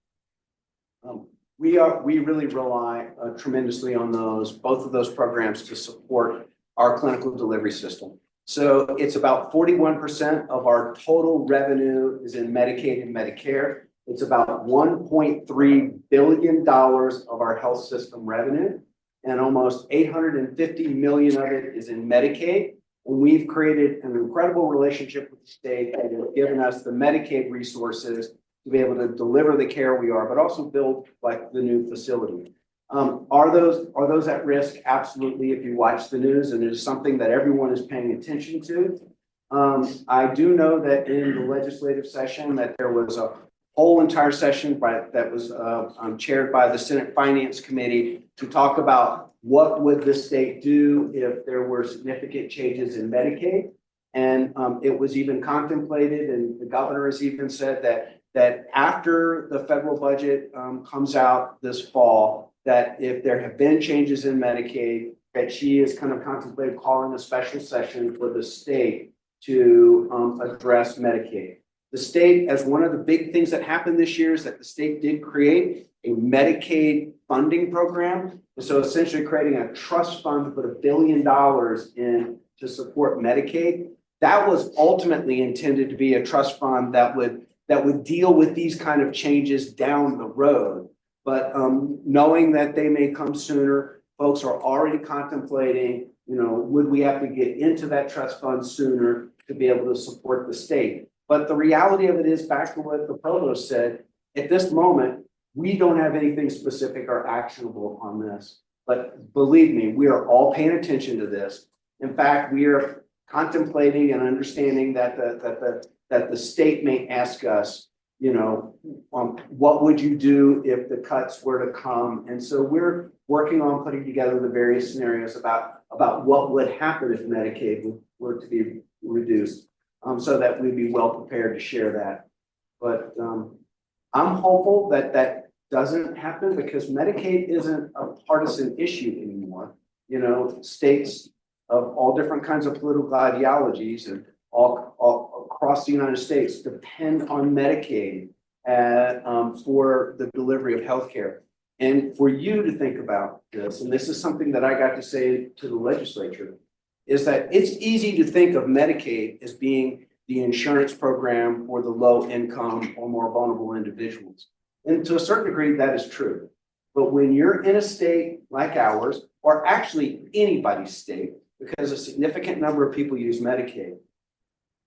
[SPEAKER 6] We really rely tremendously on both of those programs to support our clinical delivery system. So it's about 41% of our total revenue is in Medicaid and Medicare. It's about $1.3 billion of our health system revenue, and almost $850 million of it is in Medicaid. And we've created an incredible relationship with the state that has given us the Medicaid resources to be able to deliver the care we are, but also build like the new facility. Are those at risk? Absolutely. If you watch the news, and it is something that everyone is paying attention to. I do know that in the legislative session that there was a whole entire session that was chaired by the Senate Finance Committee to talk about what would the state do if there were significant changes in Medicaid. And it was even contemplated, and the governor has even said that after the federal budget comes out this fall, that if there have been changes in Medicaid, that she is kind of contemplating calling a special session for the state to address Medicaid. The state, as one of the big things that happened this year, is that the state did create a Medicaid funding program. And so essentially creating a trust fund to put $1 billion in to support Medicaid. That was ultimately intended to be a trust fund that would deal with these kind of changes down the road. But knowing that they may come sooner, folks are already contemplating, would we have to get into that trust fund sooner to be able to support the state? But the reality of it is, back to what the provost said, at this moment, we don't have anything specific or actionable on this. But believe me, we are all paying attention to this. In fact, we are contemplating and understanding that the state may ask us, what would you do if the cuts were to come? And so we're working on putting together the various scenarios about what would happen if Medicaid were to be reduced, so that we'd be well prepared to share that. But I'm hopeful that that doesn't happen, because Medicaid isn't a partisan issue anymore. States of all different kinds of political ideologies and all across the United States depend on Medicaid for the delivery of healthcare. And for you to think about this, and this is something that I got to say to the legislature, is that it's easy to think of Medicaid as being the insurance program for the low income or more vulnerable individuals. And to a certain degree, that is true. But when you're in a state like ours, or actually anybody's state, because a significant number of people use Medicaid,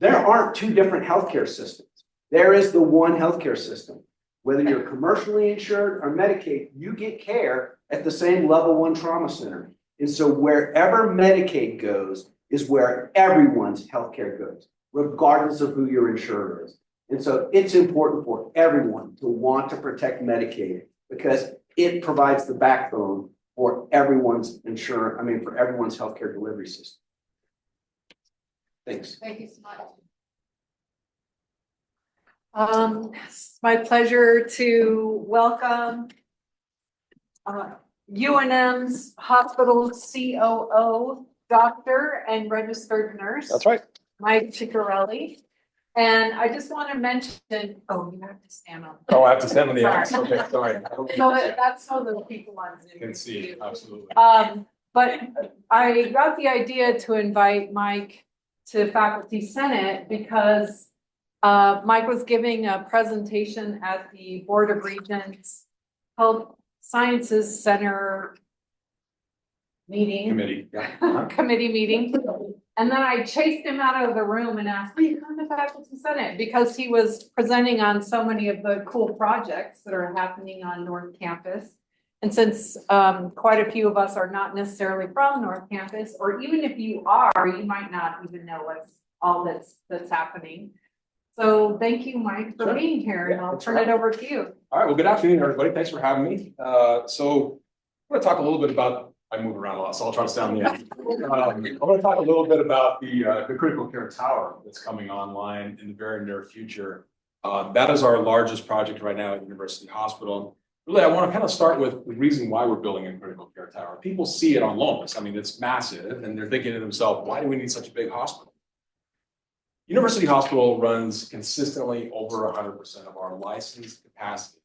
[SPEAKER 6] there aren't two different healthcare systems. There is the one healthcare system. Whether you're commercially insured or Medicaid, you get care at the same level 1 trauma center. And so wherever Medicaid goes is where everyone's healthcare goes, regardless of who your insurer is. And so it's important for everyone to want to protect Medicaid, because it provides the backbone for everyone's for everyone's healthcare delivery system. Thanks.
[SPEAKER 1] Thank you so much. It's my pleasure to welcome UNM's hospital COO, doctor and registered nurse.
[SPEAKER 8] That's right.
[SPEAKER 1] Mike Ciccarelli. And I just want to mention, you have to stand on.
[SPEAKER 8] Oh, I have to stand on the
[SPEAKER 1] Sorry.
[SPEAKER 8] axe. Okay, sorry.
[SPEAKER 1] So that's so the people on Zoom
[SPEAKER 8] Can see, absolutely.
[SPEAKER 1] But I got the idea to invite Mike to Faculty Senate because Mike was giving a presentation at the Board of Regents Health Sciences Center meeting.
[SPEAKER 8] Committee, yeah.
[SPEAKER 1] Committee meeting. And then I chased him out of the room and asked, will you come to Faculty Senate? Because he was presenting on so many of the cool projects that are happening on North Campus. And since quite a few of us are not necessarily from North Campus, or even if you are, you might not even know what's all that's happening. So thank you, Mike, for being here, and I'll turn it over to you.
[SPEAKER 8] All right, well, good afternoon, everybody. Thanks for having me. So I'm going to talk a little bit about, I move around a lot, so I'll try to stay on the end. I'm going to talk a little bit about the critical care tower that's coming online in the very near future. That is our largest project right now at University Hospital. Really, I want to kind of start with the reason why we're building a critical care tower. People see it on Lomas. I mean, it's massive, and they're thinking to themselves, why do we need such a big hospital? University Hospital runs consistently over 100% of our licensed capacity.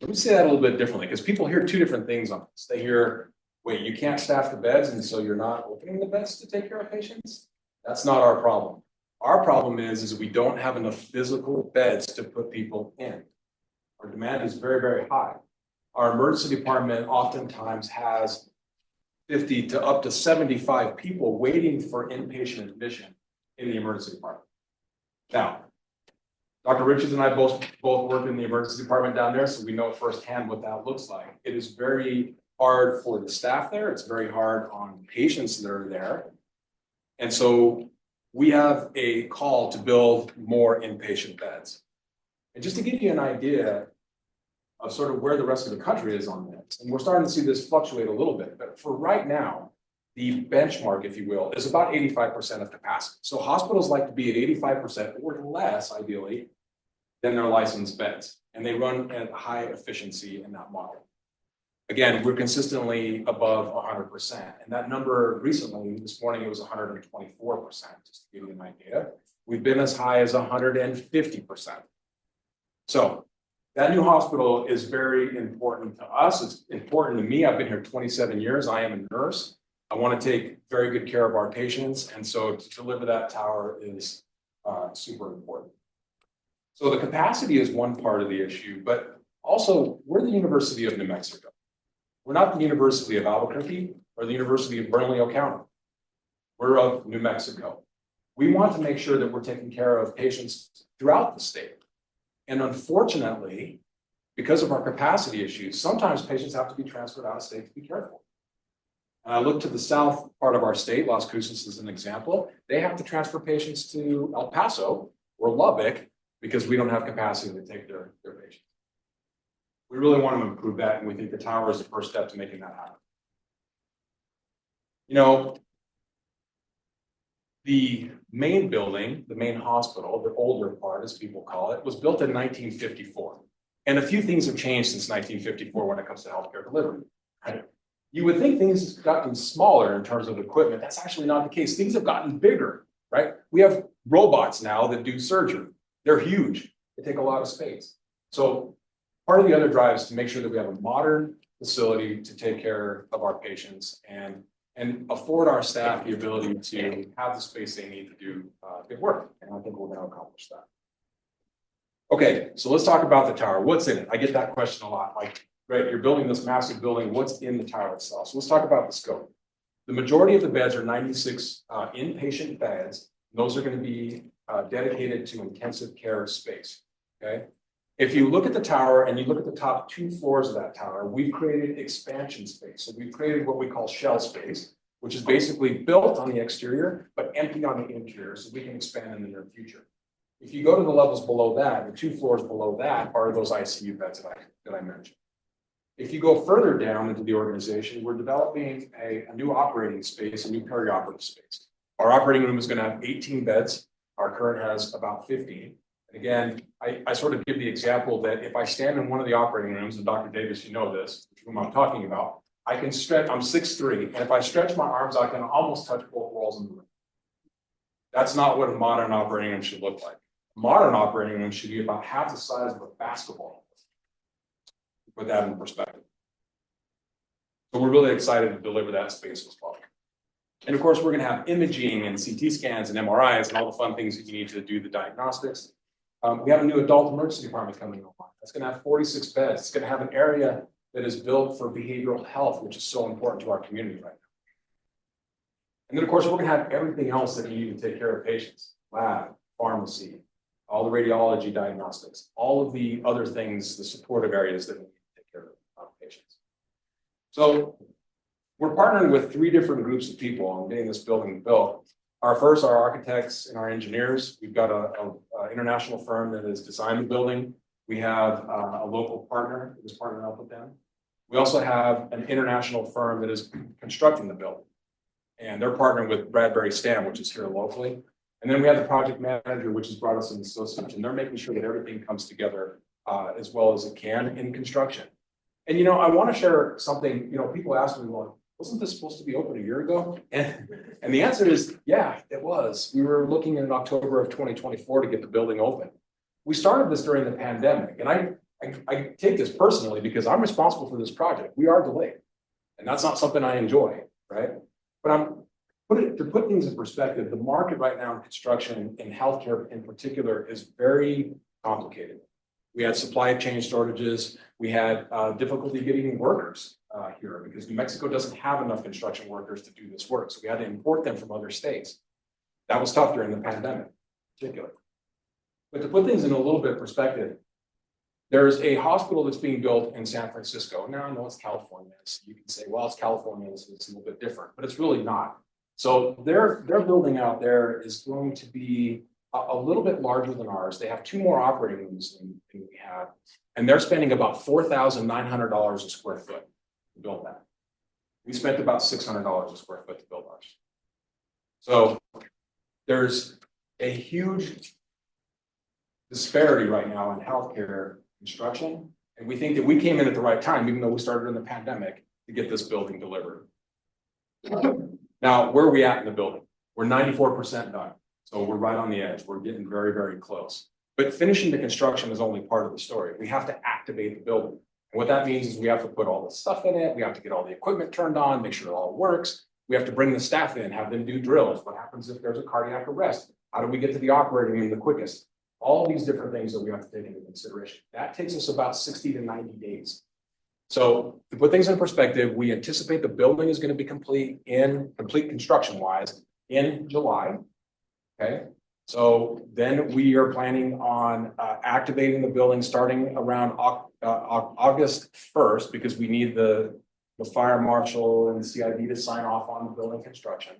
[SPEAKER 8] Let me say that a little bit differently, because people hear two different things on this. They hear, wait, you can't staff the beds, and so you're not opening the beds to take care of patients? That's not our problem. Our problem is we don't have enough physical beds to put people in. Our demand is very, very high. Our emergency department oftentimes has 50 to up to 75 people waiting for inpatient admission in the emergency department. Now, Dr. Richards and I both work in the emergency department down there, so we know firsthand what that looks like. It is very hard for the staff there. It's very hard on patients that are there. And so we have a call to build more inpatient beds. And just to give you an idea of sort of where the rest of the country is on this, and we're starting to see this fluctuate a little bit, but for right now, the benchmark, if you will, is about 85% of capacity. So hospitals like to be at 85% or less, ideally, than their licensed beds. And they run at high efficiency in that model. Again, we're consistently above 100%. And that number recently, this morning, it was 124%, just to give you an idea. We've been as high as 150%. So That new hospital is very important to us. It's important to me. I've been here 27 years. I am a nurse. I want to take very good care of our patients. And so to deliver that tower is super important. So the capacity is one part of the issue, but also we're the University of New Mexico. We're not the University of Albuquerque or the University of Bernalillo County. We're of New Mexico. We want to make sure that we're taking care of patients throughout the state. And unfortunately, because of our capacity issues, sometimes patients have to be transferred out of state to be cared for. And I look to the south part of our state, Las Cruces is an example. They have to transfer patients to El Paso or Lubbock because we don't have capacity to take their patients. We really want to improve that, and we think the tower is the first step to making that happen. You know, the main building, the main hospital, the older part, as people call it, was built in 1954. And a few things have changed since 1954 when it comes to healthcare delivery. Right? You would think things have gotten smaller in terms of equipment. That's actually not the case. Things have gotten bigger, right? We have robots now that do surgery. They're huge. They take a lot of space. So part of the other drive is to make sure that we have a modern facility to take care of our patients and afford our staff the ability to have the space they need to do good work. And I think we're going to accomplish that. Okay, so let's talk about the tower. What's in it? I get that question a lot. Like, great, you're building this massive building. What's in the tower itself? So let's talk about the scope. The majority of the beds are 96 inpatient beds. Those are going to be dedicated to intensive care space. Okay. If you look at the tower and you look at the top 2 floors of that tower, we've created expansion space. So we've created what we call shell space, which is basically built on the exterior, but empty on the interior, so we can expand in the near future. If you go to the levels below that, the 2 floors below that are those ICU beds that I mentioned. If you go further down into the organization, we're developing a new operating space, a new perioperative space. Our operating room is going to have 18 beds. Our current has about 15. And again, I sort of give the example that if I stand in one of the operating rooms, and Dr. Davis, you know this, whom I'm talking about, I can stretch, I'm 6'3", and if I stretch my arms, I can almost touch both walls in the room. That's not what a modern operating room should look like. A modern operating room should be about half the size of a basketball. Put that in perspective. So we're really excited to deliver that space as well. And of course, we're going to have imaging and CT scans and MRIs and all the fun things that you need to do the diagnostics. We have a new adult emergency department coming online. That's going to have 46 beds. It's going to have an area that is built for behavioral health, which is so important to our community right now. And then, of course, we're going to have everything else that you need to take care of patients: lab, pharmacy, all the radiology diagnostics, all of the other things, the supportive areas that we need to take care of patients. So we're partnering with 3 different groups of people on getting this building built. Our first are architects and our engineers. We've got an international firm that has designed the building. We have a local partner that is partnering up with them. We also have an international firm that is constructing the building. And they're partnering with Bradbury Stam, which is here locally. And then we have the project manager, which has brought us an associate, and they're making sure that everything comes together as well as it can in construction. And, you know, I want to share something. You know, people ask me, well, wasn't this supposed to be open a year ago? And the answer is, yeah, it was. We were looking in October of 2024 to get the building open. We started this during the pandemic, and I take this personally because I'm responsible for this project. We are delayed, and that's not something I enjoy, right? But to put things in perspective, the market right now in construction and healthcare in particular is very complicated. We had supply chain shortages. We had difficulty getting workers here because New Mexico doesn't have enough construction workers to do this work. So we had to import them from other states. That was tough during the pandemic, in particular. But to put things in a little bit of perspective, there's a hospital that's being built in San Francisco. Now I know it's California, so you can say, well, it's California, so it's a little bit different, but it's really not. So their building out there is going to be a little bit larger than ours. They have 2 more operating rooms than we have, and they're spending about $4,900 a square foot to build that. We spent about $600 a square foot to build ours. So there's a huge disparity right now in healthcare construction, and we think that we came in at the right time, even though we started in the pandemic, to get this building delivered. Now, where are we at in the building? We're 94% done. So we're right on the edge. We're getting very, very close. But finishing the construction is only part of the story. We have to activate the building. And what that means is we have to put all the stuff in it. We have to get all the equipment turned on, make sure it all works. We have to bring the staff in, have them do drills. What happens if there's a cardiac arrest? How do we get to the operating room the quickest? All these different things that we have to take into consideration. That takes us about 60 to 90 days. So to put things in perspective, we anticipate the building is going to be complete construction wise in July. Okay. So then we are planning on activating the building starting around August 1st, because we need the fire marshal and the CID to sign off on the building construction.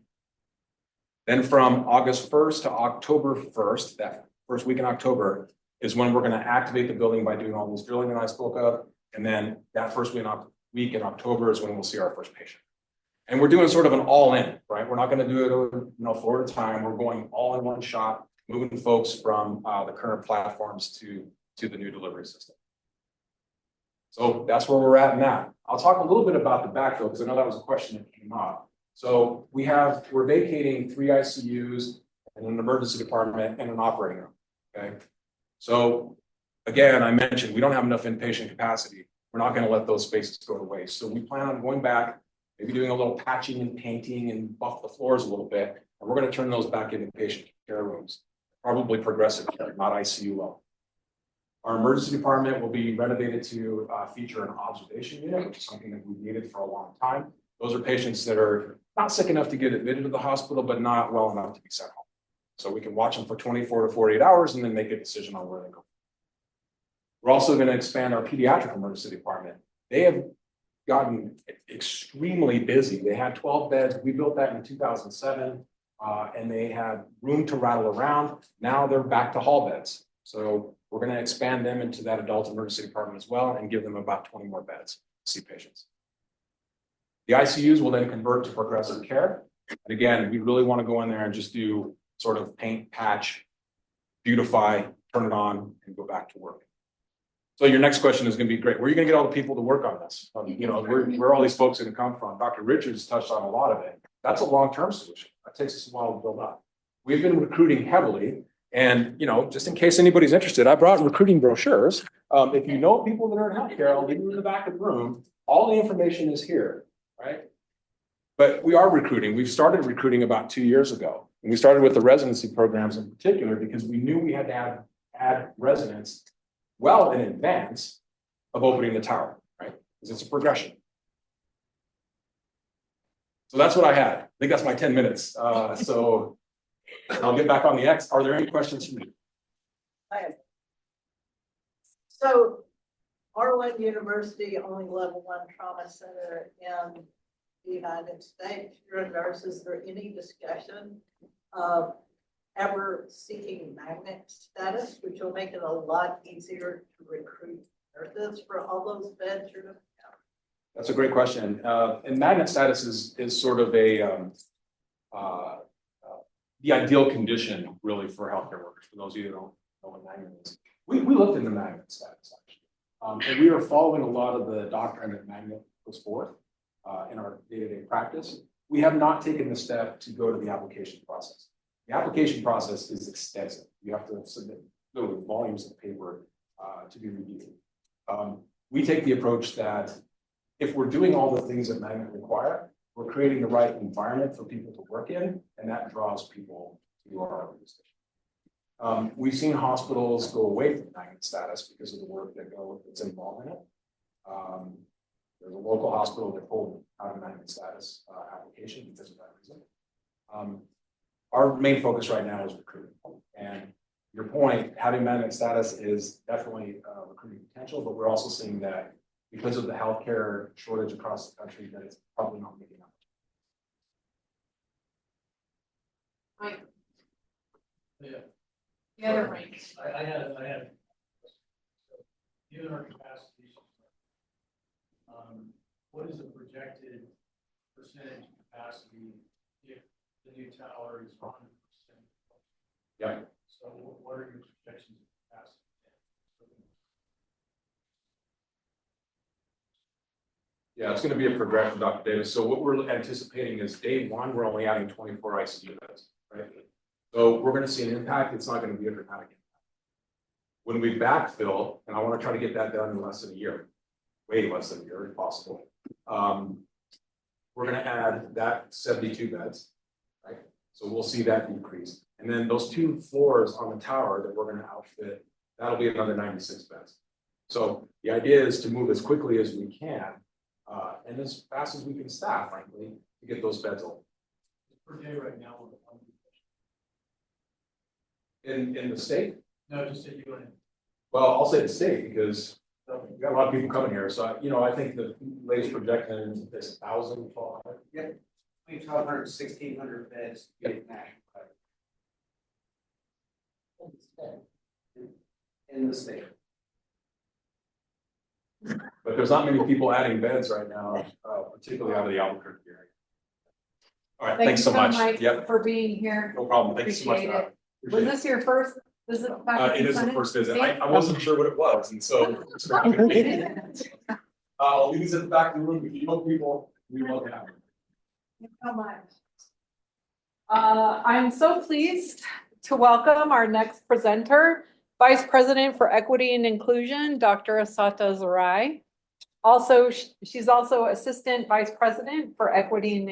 [SPEAKER 8] Then from August 1st to October 1st, that first week in October, is when we're going to activate the building by doing all this drilling that I spoke of. And then that first week in October is when we'll see our first patient. And we're doing sort of an all-in, right? We're not going to do it, floor at a time. We're going all in one shot, moving folks from the current platforms to the new delivery system. So that's where we're at now. I'll talk a little bit about the backfill, because I know that was a question that came up. So we're vacating 3 ICUs and an emergency department and an operating room. Okay. So again, I mentioned we don't have enough inpatient capacity. We're not going to let those spaces go to waste. So we plan on going back, maybe doing a little patching and painting and buff the floors a little bit. And we're going to turn those back into patient care rooms, probably progressive care, not ICU level. Our emergency department will be renovated to feature an observation unit, which is something that we've needed for a long time. Those are patients that are not sick enough to get admitted to the hospital, but not well enough to be sent home. So we can watch them for 24 to 48 hours and then make a decision on where they go. We're also going to expand our pediatric emergency department. They have gotten extremely busy. They had 12 beds. We built that in 2007, and they had room to rattle around. Now they're back to hall beds. So we're going to expand them into that adult emergency department as well and give them about 20 more beds to see patients. The ICUs will then convert to progressive care. And again, we really want to go in there and just do sort of paint, patch, beautify, turn it on, and go back to work. So your next question is going to be great. Where are you going to get all the people to work on this? Where all these folks are going to come from? Dr. Richards touched on a lot of it. That's a long-term solution. That takes us a while to build up. We've been recruiting heavily. And, just in case anybody's interested, I brought recruiting brochures. If you know people that are in healthcare, I'll leave them in the back of the room. All the information is here, right? But we are recruiting. We've started recruiting about 2 years ago. And we started with the residency programs in particular because we knew we had to add residents well in advance of opening the tower, right? Because it's a progression. So that's what I had. I think that's my 10 minutes. So I'll get back on the X. Are there any questions for me?
[SPEAKER 9] So Arlen University, only level 1 trauma center in the United States. You're a nurse. Is there any discussion of ever seeking magnet status, which will make it a lot easier to recruit nurses for all those beds you're going to have?
[SPEAKER 8] That's a great question. And magnet status is sort of the ideal condition really for healthcare workers. For those of you who don't know what magnet is, we looked into magnet status actually, and we are following a lot of the doctrine that magnet puts forth in our day-to-day practice. We have not taken the step to go to the application process. The application process is extensive. You have to submit literally volumes of paper to be reviewed. We take the approach that if we're doing all the things that magnet require, we're creating the right environment for people to work in, and that draws people to our organization. We've seen hospitals go away from magnet status because of the work that's involved in it. There's a local hospital that pulled out of magnet status application because of that reason. Our main focus right now is recruiting. And your point, having magnet status is definitely recruiting potential, but we're also seeing that because of the healthcare shortage across the country, that it's probably not making up.
[SPEAKER 7] Yeah.
[SPEAKER 1] The other rank.
[SPEAKER 7] I had. Given our capacity, what is the projected percentage capacity if the new tower is 100%?
[SPEAKER 8] Yeah.
[SPEAKER 7] So what are your projections of capacity?
[SPEAKER 8] Yeah, it's going to be a progression, Dr. Davis. So what we're anticipating is day one, we're only adding 24 ICU beds, right? So we're going to see an impact. It's not going to be a dramatic impact. When we backfill, and I want to try to get that done in less than a year, way less than a year if possible. We're gonna add that 72 beds, right? So we'll see that increase. And then those 2 floors on the tower that we're gonna outfit, that'll be another 96 beds. So the idea is to move as quickly as we can, and as fast as we can staff, frankly, to get those beds open.
[SPEAKER 7] Per day right now, we're
[SPEAKER 8] In the state,
[SPEAKER 7] no, just say you and.
[SPEAKER 8] well, I'll say the state because we got a lot of people coming here. So, I think the latest projection is 1,000, 1,200.
[SPEAKER 6] Between 1,200 and 1,600 beds. to get national coverage. In the state.
[SPEAKER 8] But there's not many people adding beds right now, particularly out of the Albuquerque area. All right, thanks so much.
[SPEAKER 1] Mike,
[SPEAKER 8] Yep,
[SPEAKER 1] for being here.
[SPEAKER 8] no problem. Thank you so much.
[SPEAKER 1] Appreciate
[SPEAKER 8] for that.
[SPEAKER 1] Was
[SPEAKER 8] Appreciate it.
[SPEAKER 1] this your first visit back?
[SPEAKER 8] It is the first visit. I wasn't sure what it was, and so. Lee's at the back of the room. If you know people, we love to have them.
[SPEAKER 1] So much. I'm so pleased to welcome our next presenter, Vice President for Equity and Inclusion, Dr. Asata Zarai. Also, she's also Assistant Vice President for Equity and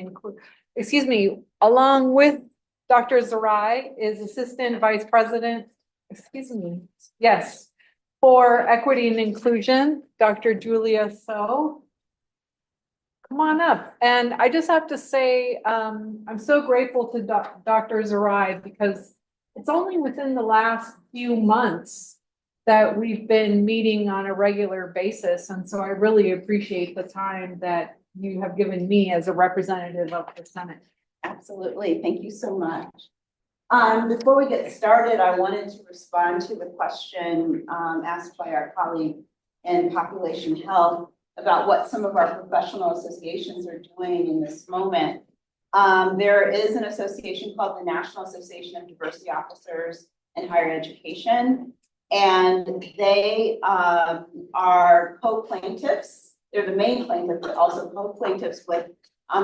[SPEAKER 1] along with Dr. Zarai is Assistant Vice President, for Equity and Inclusion, Dr. Julia So. Come on up. And I just have to say, I'm so grateful to Dr. Zarai because it's only within the last few months that we've been meeting on a regular basis. And so I really appreciate the time that you have given me as a representative of the Senate.
[SPEAKER 10] Absolutely. Thank you so much. Before we get started, I wanted to respond to the question asked by our colleague in population health about what some of our professional associations are doing in this moment. There is an association called the National Association of Diversity Officers in Higher Education, and they are co-plaintiffs. They're the main plaintiff, but also co-plaintiffs with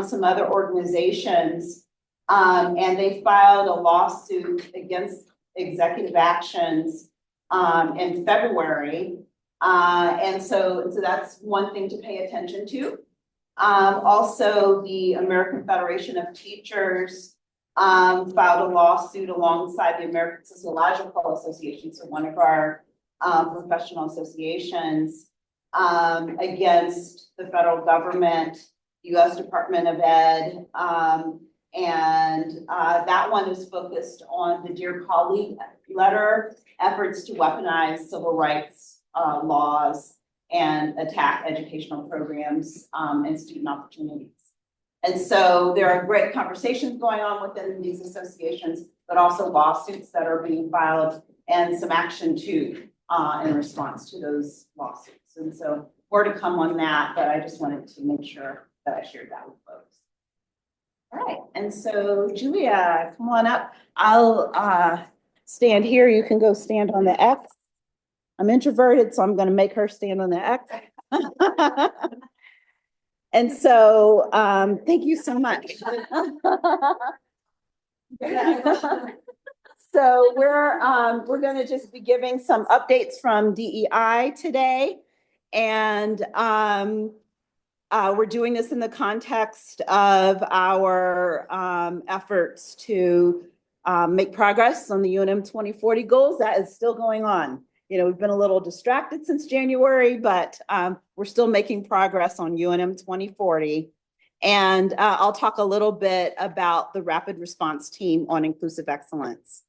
[SPEAKER 10] some other organizations. And they filed a lawsuit against executive actions in February. And so that's one thing to pay attention to. Also, the American Federation of Teachers filed a lawsuit alongside the American Sociological Association, so one of our professional associations, against the federal government, U.S. Department of Ed, and that one is focused on the Dear Colleague letter, efforts to weaponize civil rights laws and attack educational programs and student opportunities. And so there are great conversations going on within these associations, but also lawsuits that are being filed and some action too in response to those lawsuits. And so more to come on that, but I just wanted to make sure that I shared that with folks. All right, and so Julia, come on up. I'll stand here. You can go stand on the X. I'm introverted, so I'm going to make her stand on the X. And so, thank you so much. So we're going to just be giving some updates from DEI today, and we're doing this in the context of our efforts to make progress on the UNM 2040 goals. That is still going on. You know, we've been a little distracted since January, but we're still making progress on UNM 2040. And I'll talk a little bit about the Rapid Response Team on Inclusive Excellence.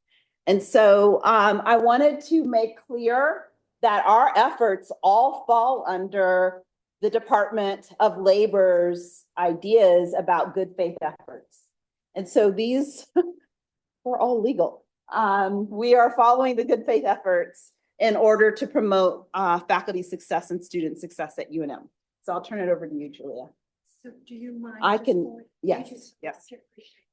[SPEAKER 10] And so I wanted to make clear that our efforts all fall under the Department of Labor's ideas about good faith efforts. And so these are all legal. We are following the good faith efforts in order to promote faculty success and student success at UNM. So I'll turn it over to you, Julia.
[SPEAKER 11] So do you mind?
[SPEAKER 10] I
[SPEAKER 11] just
[SPEAKER 10] can,
[SPEAKER 11] going-
[SPEAKER 10] yes,
[SPEAKER 11] Thank you so
[SPEAKER 10] yes.
[SPEAKER 11] much, I appreciate it.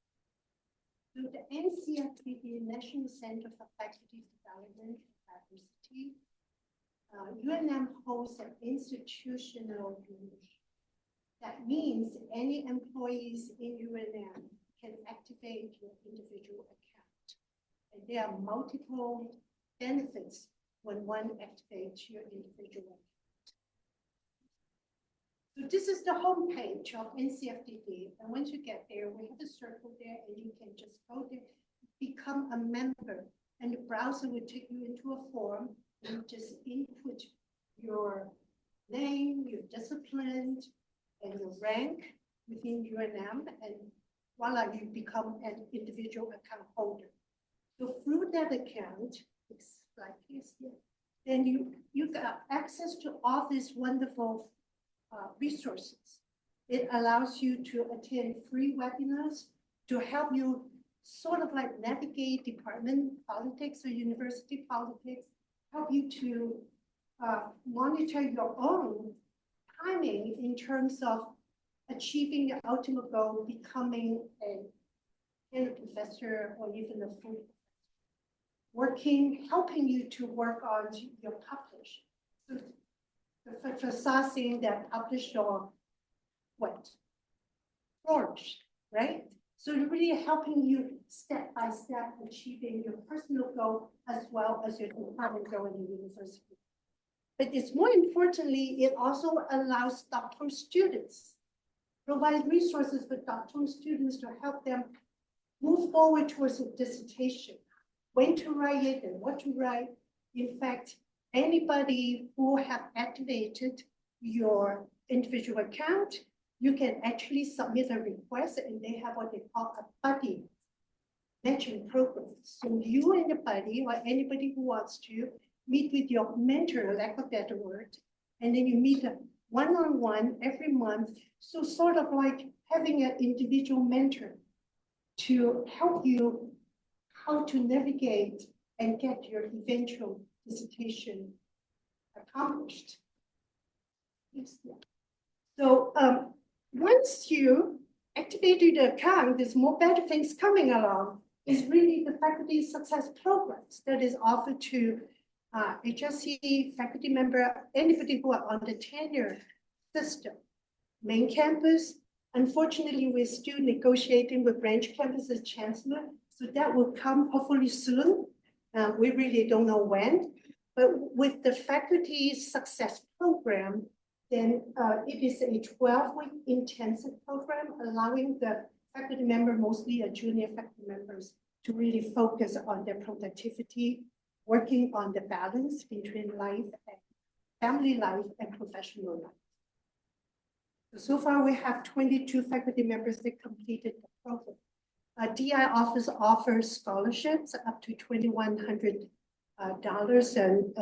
[SPEAKER 11] So the NCFPB, National Center for Faculty Development and Diversity, UNM holds an institutional union. That means any employees in UNM can activate your individual account. And there are multiple benefits when one activates your individual. So this is the homepage of NCFDB, and once you get there, we have a circle there, and you can just go there, become a member, and the browser will take you into a form, and you just input your name, your discipline, and your rank within UNM, and voila, you become an individual account holder. So through that account, it's like this here, then you got access to all these wonderful resources. It allows you to attend free webinars to help you sort of like navigate department politics or university politics, help you to monitor your own timing in terms of achieving the ultimate goal, becoming a professor or even a full working, helping you to work on your publish. So for something that published or what? Flourish, right? So really helping you step by step achieving your personal goal as well as your department goal in the university. But it's more importantly, it also allows doctoral students, provide resources for doctoral students to help them move forward towards a dissertation, when to write it and what to write. In fact, anybody who have activated your individual account, you can actually submit a request and they have what they call a buddy mentoring program. So you and the buddy or anybody who wants to meet with your mentor, lack of better word, and then you meet one-on-one every month. So sort of like having an individual mentor to help you how to navigate and get your eventual dissertation accomplished. Yes. So once you activated the account, there's more better things coming along. Is really the faculty success programs that is offered to HSC faculty member, anybody who are on the tenure system. Main campus, unfortunately, we're still negotiating with branch campus as chancellor, so that will come hopefully soon. We really don't know when, but with the faculty success program, then it is a 12-week intensive program, allowing the faculty member, mostly junior faculty members, to really focus on their productivity, working on the balance between life and family life and professional life. So far, we have 22 faculty members that completed the program. DI office offers scholarships up to $2,100 and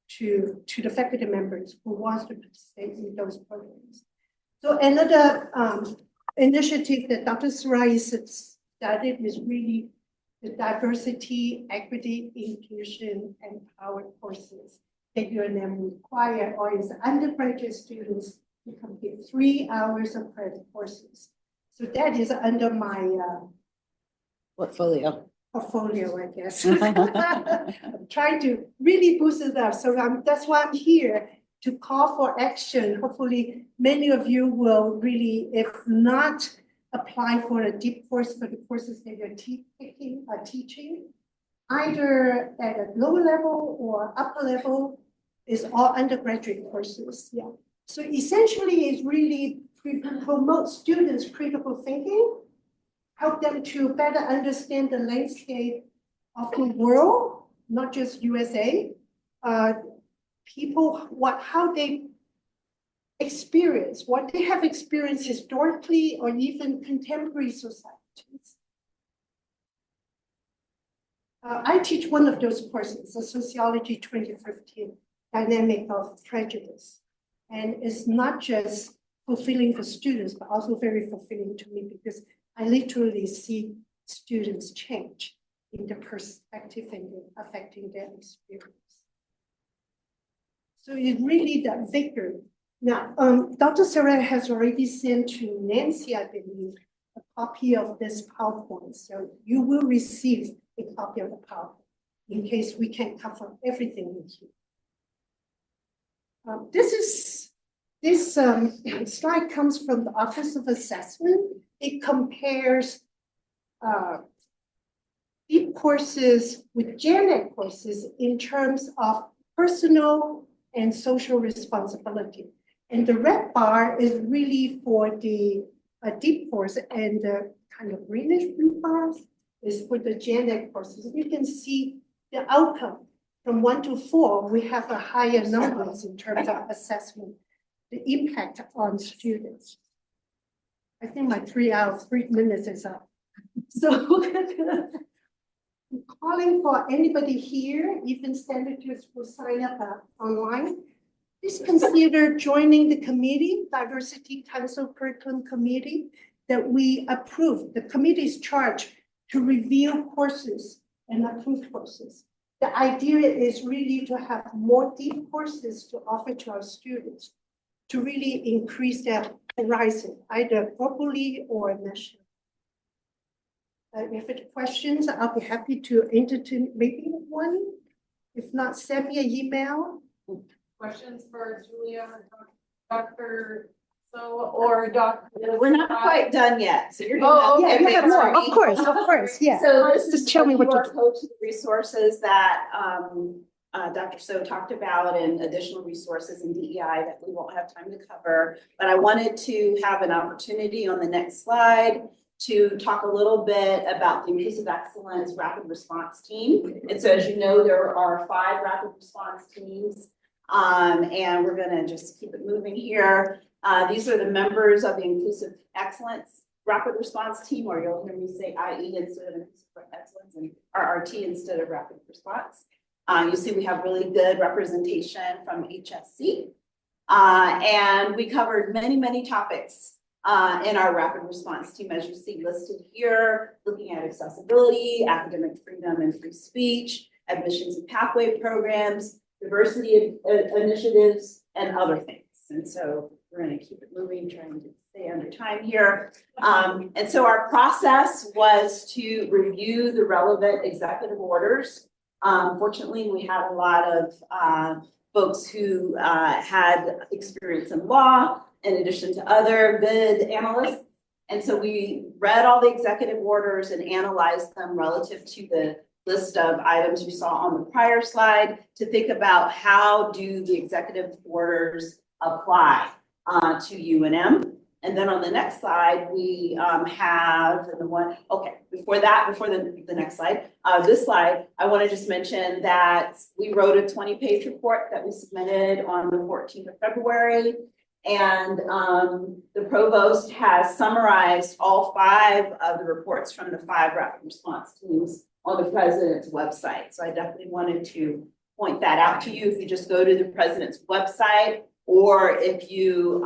[SPEAKER 11] to the faculty members who wants to participate in those programs. So another initiative that Dr. Sarai started is really the diversity, equity, inclusion, and power courses that UNM require or is undergraduate students to complete 3 hours of credit courses. So that is under my
[SPEAKER 10] Portfolio.
[SPEAKER 11] portfolio, I guess. I'm trying to really boost it up. So that's why I'm here to call for action. Hopefully, many of you will really, if not apply for a deep course for the courses that you're teaching, either at a lower level or upper level, is all undergraduate courses. Yeah. So essentially, it's really promote students' critical thinking, help them to better understand the landscape of the world, not just USA. People, how they experience, what they have experienced historically or even contemporary societies. I teach one of those courses, the Sociology 2015, Dynamic of Prejudice. And it's not just fulfilling for students, but also very fulfilling to me because I literally see students change in the perspective and affecting their experience. So it's really that vigor. Now, Dr. Sarai has already sent to Nancy, I believe, a copy of this PowerPoint. So you will receive a copy of the PowerPoint in case we can't cover everything with you. This slide comes from the Office of Assessment. It compares deep courses with gen ed courses in terms of personal and social responsibility. And the red bar is really for the deep course, and the kind of greenish blue bars is for the gen ed courses. You can see the outcome from 1 to 4, we have a higher numbers in terms of assessment, the impact on students. I think my 3 minutes is up. So I'm calling for anybody here, even senators who sign up online. Please consider joining the committee, Diversity Council Curriculum Committee, that we approved. The committee's charged to review courses and approve courses. The idea is really to have more deep courses to offer to our students, to really increase their horizon, either globally or nationally. If you have any questions, I'll be happy to entertain maybe one. If not, send me an email.
[SPEAKER 1] Questions for Julia, Dr. So, or Dr.
[SPEAKER 10] We're not quite done yet, so you're.
[SPEAKER 1] Oh,
[SPEAKER 11] Yeah,
[SPEAKER 1] okay,
[SPEAKER 11] you have more, of course, yeah.
[SPEAKER 10] So this is
[SPEAKER 11] Just tell me what
[SPEAKER 10] QR
[SPEAKER 11] to do.
[SPEAKER 10] code to the resources that Dr. So talked about, and additional resources in DEI that we won't have time to cover. But I wanted to have an opportunity on the next slide to talk a little bit about the Inclusive Excellence Rapid Response Team. And so as you know, there are 5 rapid response teams. And we're gonna just keep it moving here. These are the members of the Inclusive Excellence Rapid Response Team, or you'll hear me say IE instead of Inclusive Excellence, and RRT instead of Rapid Response. You see we have really good representation from HSC. And we covered many topics in our Rapid Response Team, as you see listed here, looking at accessibility, academic freedom and free speech, admissions and pathway programs, diversity initiatives, and other things. And so we're going to keep it moving, trying to stay under time here. And so our process was to review the relevant executive orders. Fortunately, we had a lot of folks who had experience in law, in addition to other good analysts. And so we read all the executive orders and analyzed them relative to the list of items you saw on the prior slide, to think about how do the executive orders apply to UNM. And then on the next slide, we have the one, okay, before the next slide, this slide, I want to just mention that we wrote a 20-page report that we submitted on the 14th of February. And the provost has summarized all 5 of the reports from the 5 rapid response teams on the president's website. So I definitely wanted to point that out to you. If you just go to the president's website, or if you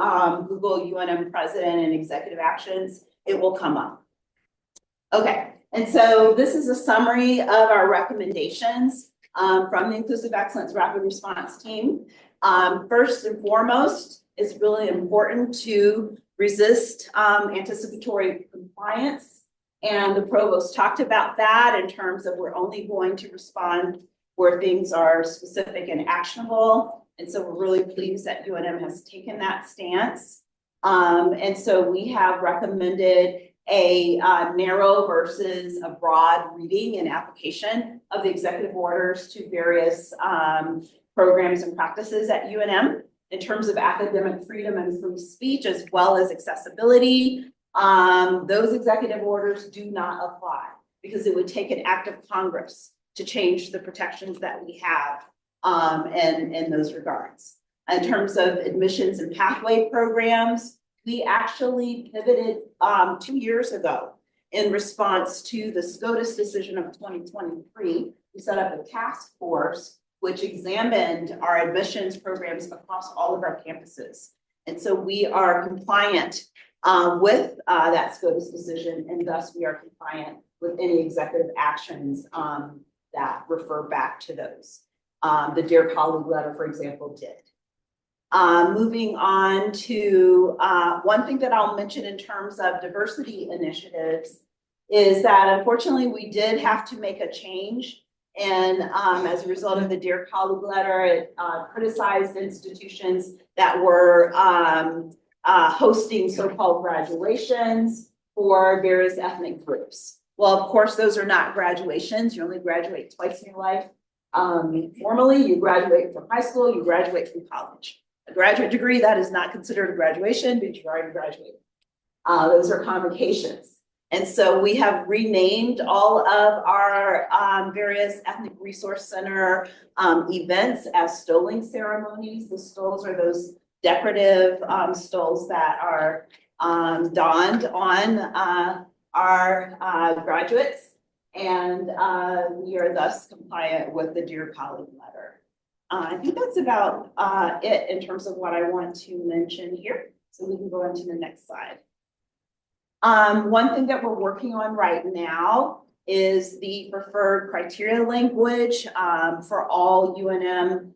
[SPEAKER 10] Google UNM president and executive actions, it will come up. Okay, and so this is a summary of our recommendations from the Inclusive Excellence Rapid Response Team. First and foremost, it's really important to resist anticipatory compliance. And the provost talked about that in terms of we're only going to respond where things are specific and actionable. And so we're really pleased that UNM has taken that stance. And so we have recommended a narrow versus a broad reading and application of the executive orders to various programs and practices at UNM in terms of academic freedom and free speech, as well as accessibility. Those executive orders do not apply because it would take an act of Congress to change the protections that we have in those regards. In terms of admissions and pathway programs, we actually pivoted 2 years ago in response to the SCOTUS decision of 2023. We set up a task force which examined our admissions programs across all of our campuses. And so we are compliant with that SCOTUS decision, and thus we are compliant with any executive actions that refer back to those. The Dear Colleague letter, for example, did. Moving on to one thing that I'll mention in terms of diversity initiatives is that unfortunately we did have to make a change. And as a result of the Dear Colleague letter, it criticized institutions that were hosting so-called graduations for various ethnic groups. Well, of course, those are not graduations. You only graduate twice in your life. Formally, you graduate from high school, you graduate from college. A graduate degree, that is not considered a graduation because you already graduated. Those are convocations. And so we have renamed all of our various Ethnic Resource Center events as stoling ceremonies. The stoles are those decorative stoles that are donned on our graduates. And we are thus compliant with the Dear Colleague letter. I think that's about it in terms of what I want to mention here. So we can go on to the next slide. One thing that we're working on right now is the preferred criteria language for all UNM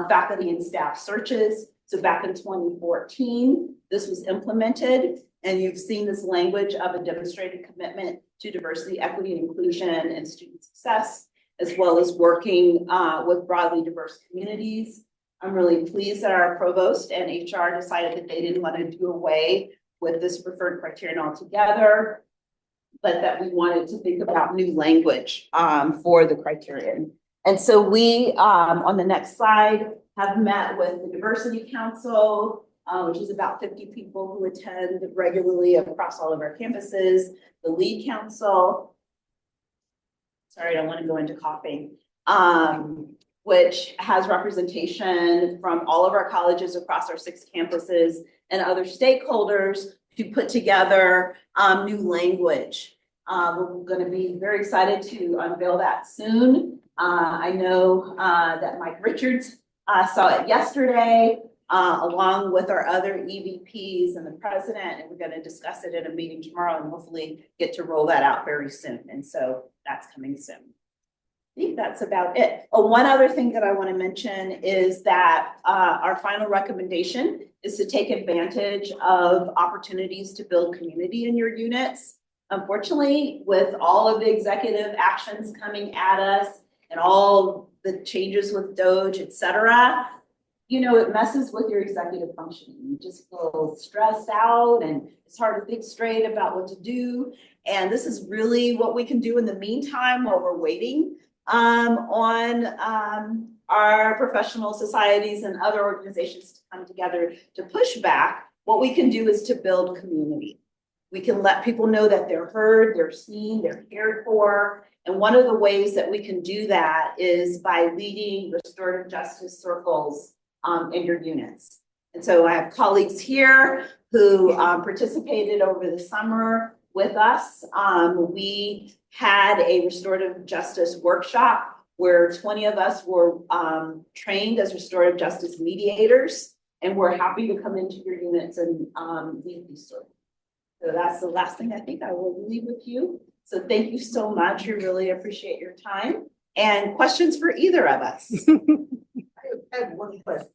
[SPEAKER 10] faculty and staff searches. So back in 2014, this was implemented, and you've seen this language of a demonstrated commitment to diversity, equity, and inclusion and student success, as well as working with broadly diverse communities. I'm really pleased that our provost and HR decided that they didn't want to do away with this preferred criterion altogether, but that we wanted to think about new language for the criterion. And so we, on the next slide, have met with the Diversity Council, which is about 50 people who attend regularly across all of our campuses, the Lead Council. Sorry, I don't want to go into coughing. Which has representation from all of our colleges across our 6 campuses and other stakeholders to put together new language. We're going to be very excited to unveil that soon. I know that Mike Richards saw it yesterday, along with our other EVPs and the president, and we're going to discuss it at a meeting tomorrow and hopefully get to roll that out very soon. And so that's coming soon. I think that's about it. Oh, one other thing that I want to mention is that our final recommendation is to take advantage of opportunities to build community in your units. Unfortunately, with all of the executive actions coming at us and all the changes with DOGE, et cetera, you know, it messes with your executive functioning. You just feel stressed out and it's hard to think straight about what to do. And this is really what we can do in the meantime while we're waiting on our professional societies and other organizations to come together to push back. What we can do is to build community. We can let people know that they're heard, they're seen, they're cared for. And one of the ways that we can do that is by leading restorative justice circles in your units. And so I have colleagues here who participated over the summer with us. We had a restorative justice workshop where 20 of us were trained as restorative justice mediators, and we're happy to come into your units and lead these circles. So that's the last thing I think I will leave with you. So thank you so much. We really appreciate your time. And questions for either of us?
[SPEAKER 9] I had one question.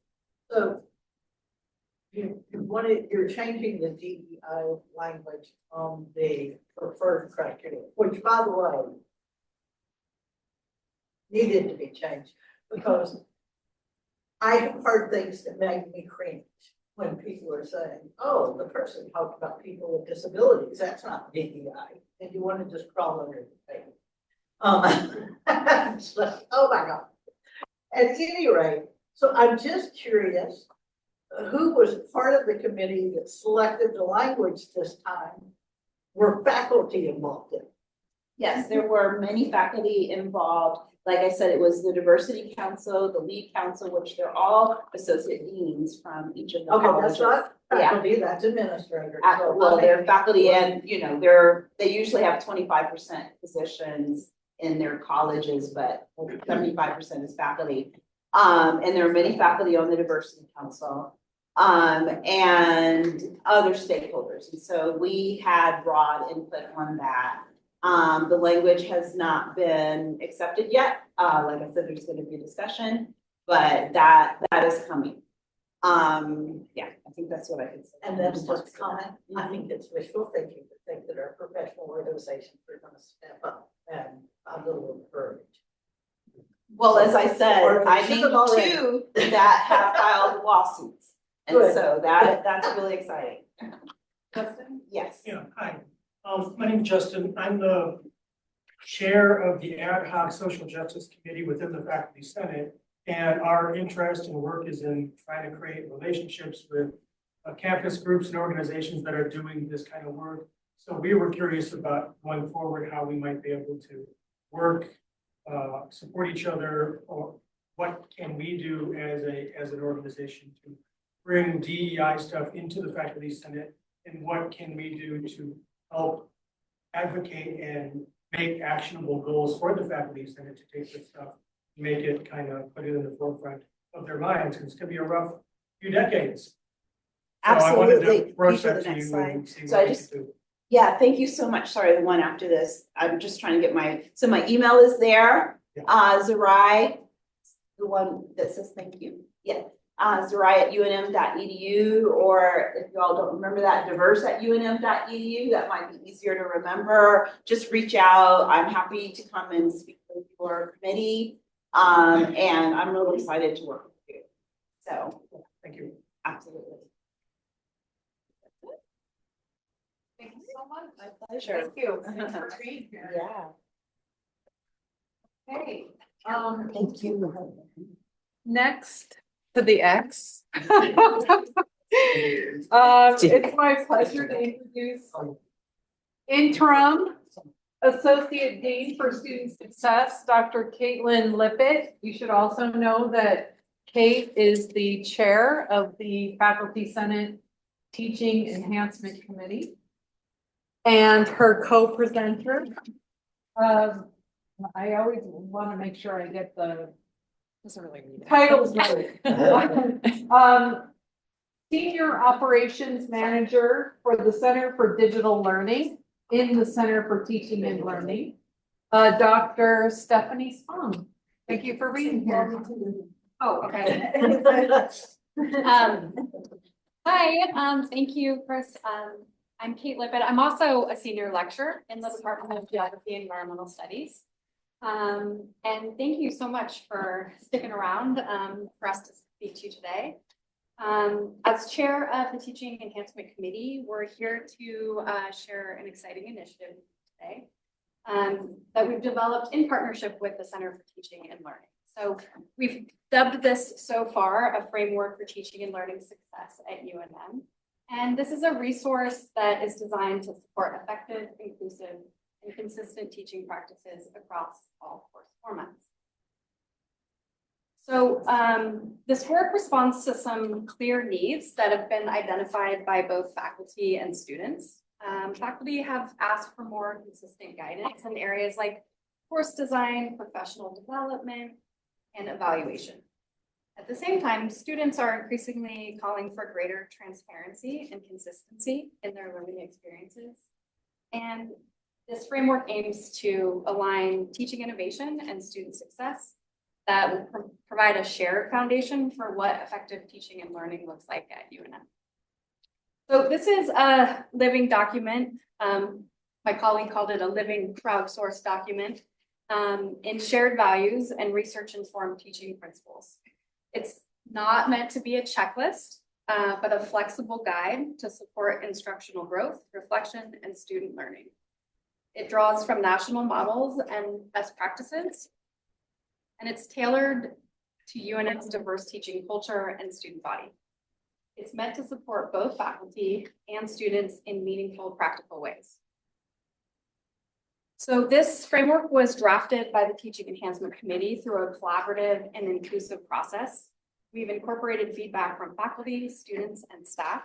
[SPEAKER 9] So you're changing the DEI language on the preferred criteria, which by the way, needed to be changed because I have heard things that make me cringe when people are saying, oh, the person talked about people with disabilities. That's not DEI. And you want to just crawl under the table. It's like, oh my God. At any rate, so I'm just curious, who was part of the committee that selected the language this time? Were faculty involved in it?
[SPEAKER 3] Yes, there were many faculty involved. Like I said, it was the Diversity Council, the Lead Council, which they're all associate deans from each of the
[SPEAKER 9] Okay,
[SPEAKER 3] colleges.
[SPEAKER 9] that's not faculty, that's administrators. So
[SPEAKER 3] Well,
[SPEAKER 9] I
[SPEAKER 3] they're
[SPEAKER 9] mean,
[SPEAKER 3] faculty and, you know, they usually have 25% positions in their colleges, but 75% is faculty. And there are many faculty on the Diversity Council and other stakeholders. And so we had broad input on that. The language has not been accepted yet. Like I said, there's going to be a discussion, but that is coming. Yeah, I think that's what I could say.
[SPEAKER 9] And then just a comment, I think it's wishful thinking to think that our professional organizations are gonna step up and a little encourage.
[SPEAKER 3] Well, as I said,
[SPEAKER 9] Or
[SPEAKER 3] I
[SPEAKER 9] should
[SPEAKER 3] need
[SPEAKER 9] have already.
[SPEAKER 3] 2 that have filed lawsuits. And
[SPEAKER 9] Good.
[SPEAKER 3] so that's really exciting.
[SPEAKER 9] Justin?
[SPEAKER 3] Yes.
[SPEAKER 7] Yeah, hi. My name is Justin. I'm the chair of the ad hoc social justice committee within the faculty senate. And our interest and work is in trying to create relationships with campus groups and organizations that are doing this kind of work. So we were curious about going forward, how we might be able to work, support each other, or what can we do as an organization to bring DEI stuff into the faculty senate, and what can we do to help advocate and make actionable goals for the faculty senate to take this stuff, make it kind of put it in the forefront of their minds, because it's gonna be a rough few decades. So I wanted
[SPEAKER 10] Absolutely.
[SPEAKER 7] to broach
[SPEAKER 10] Please go to
[SPEAKER 7] that
[SPEAKER 10] the
[SPEAKER 7] to
[SPEAKER 10] next
[SPEAKER 7] you
[SPEAKER 10] slide.
[SPEAKER 7] and see
[SPEAKER 10] So
[SPEAKER 7] what
[SPEAKER 10] I
[SPEAKER 7] we
[SPEAKER 10] just-
[SPEAKER 7] could do.
[SPEAKER 10] Yeah, thank you so much. Sorry, the one after this. I'm just trying to get my email is there.
[SPEAKER 7] Yeah.
[SPEAKER 10] Zarai, the one that says thank you. Yeah. Zarai@unm.edu, or if you all don't remember that, diverse@unm.edu, that might be easier to remember. Just reach out. I'm happy to come and speak with your committee. And I'm really excited to work with you. So,
[SPEAKER 7] Thank you.
[SPEAKER 10] absolutely.
[SPEAKER 1] Thank you so much.
[SPEAKER 10] My pleasure.
[SPEAKER 1] Thank you. Thanks for being here.
[SPEAKER 10] Yeah.
[SPEAKER 1] Hey,
[SPEAKER 10] Thank you.
[SPEAKER 1] next to the X. It's my pleasure to introduce interim Associate Dean for Student Success, Dr. Caitlin Lippett. You should also know that Kate is the chair of the Faculty Senate Teaching Enhancement Committee. And her co-presenter. I always want to make sure I get the titles right. Senior Operations Manager for the Center for Digital Learning in the Center for Teaching and Learning, Dr. Stephanie Spong. Thank you for being here. Oh, okay.
[SPEAKER 12] Hi, thank you, Chris. I'm Kate Lippett. I'm also a senior lecturer in the Department of Geography and Environmental Studies. And thank you so much for sticking around for us to speak to you today. As chair of the Teaching Enhancement Committee, we're here to share an exciting initiative today that we've developed in partnership with the Center for Teaching and Learning. So we've dubbed this so far a framework for teaching and learning success at UNM. And this is a resource that is designed to support effective, inclusive, and consistent teaching practices across all course formats. So this work responds to some clear needs that have been identified by both faculty and students. Faculty have asked for more consistent guidance in areas like course design, professional development, and evaluation. At the same time, students are increasingly calling for greater transparency and consistency in their learning experiences. And this framework aims to align teaching innovation and student success that will provide a shared foundation for what effective teaching and learning looks like at UNM. So this is a living document. My colleague called it a living crowdsourced document in shared values and research-informed teaching principles. It's not meant to be a checklist, but a flexible guide to support instructional growth, reflection, and student learning. It draws from national models and best practices, and it's tailored to UNM's diverse teaching culture and student body. It's meant to support both faculty and students in meaningful, practical ways. So this framework was drafted by the Teaching Enhancement Committee through a collaborative and inclusive process. We've incorporated feedback from faculty, students, and staff.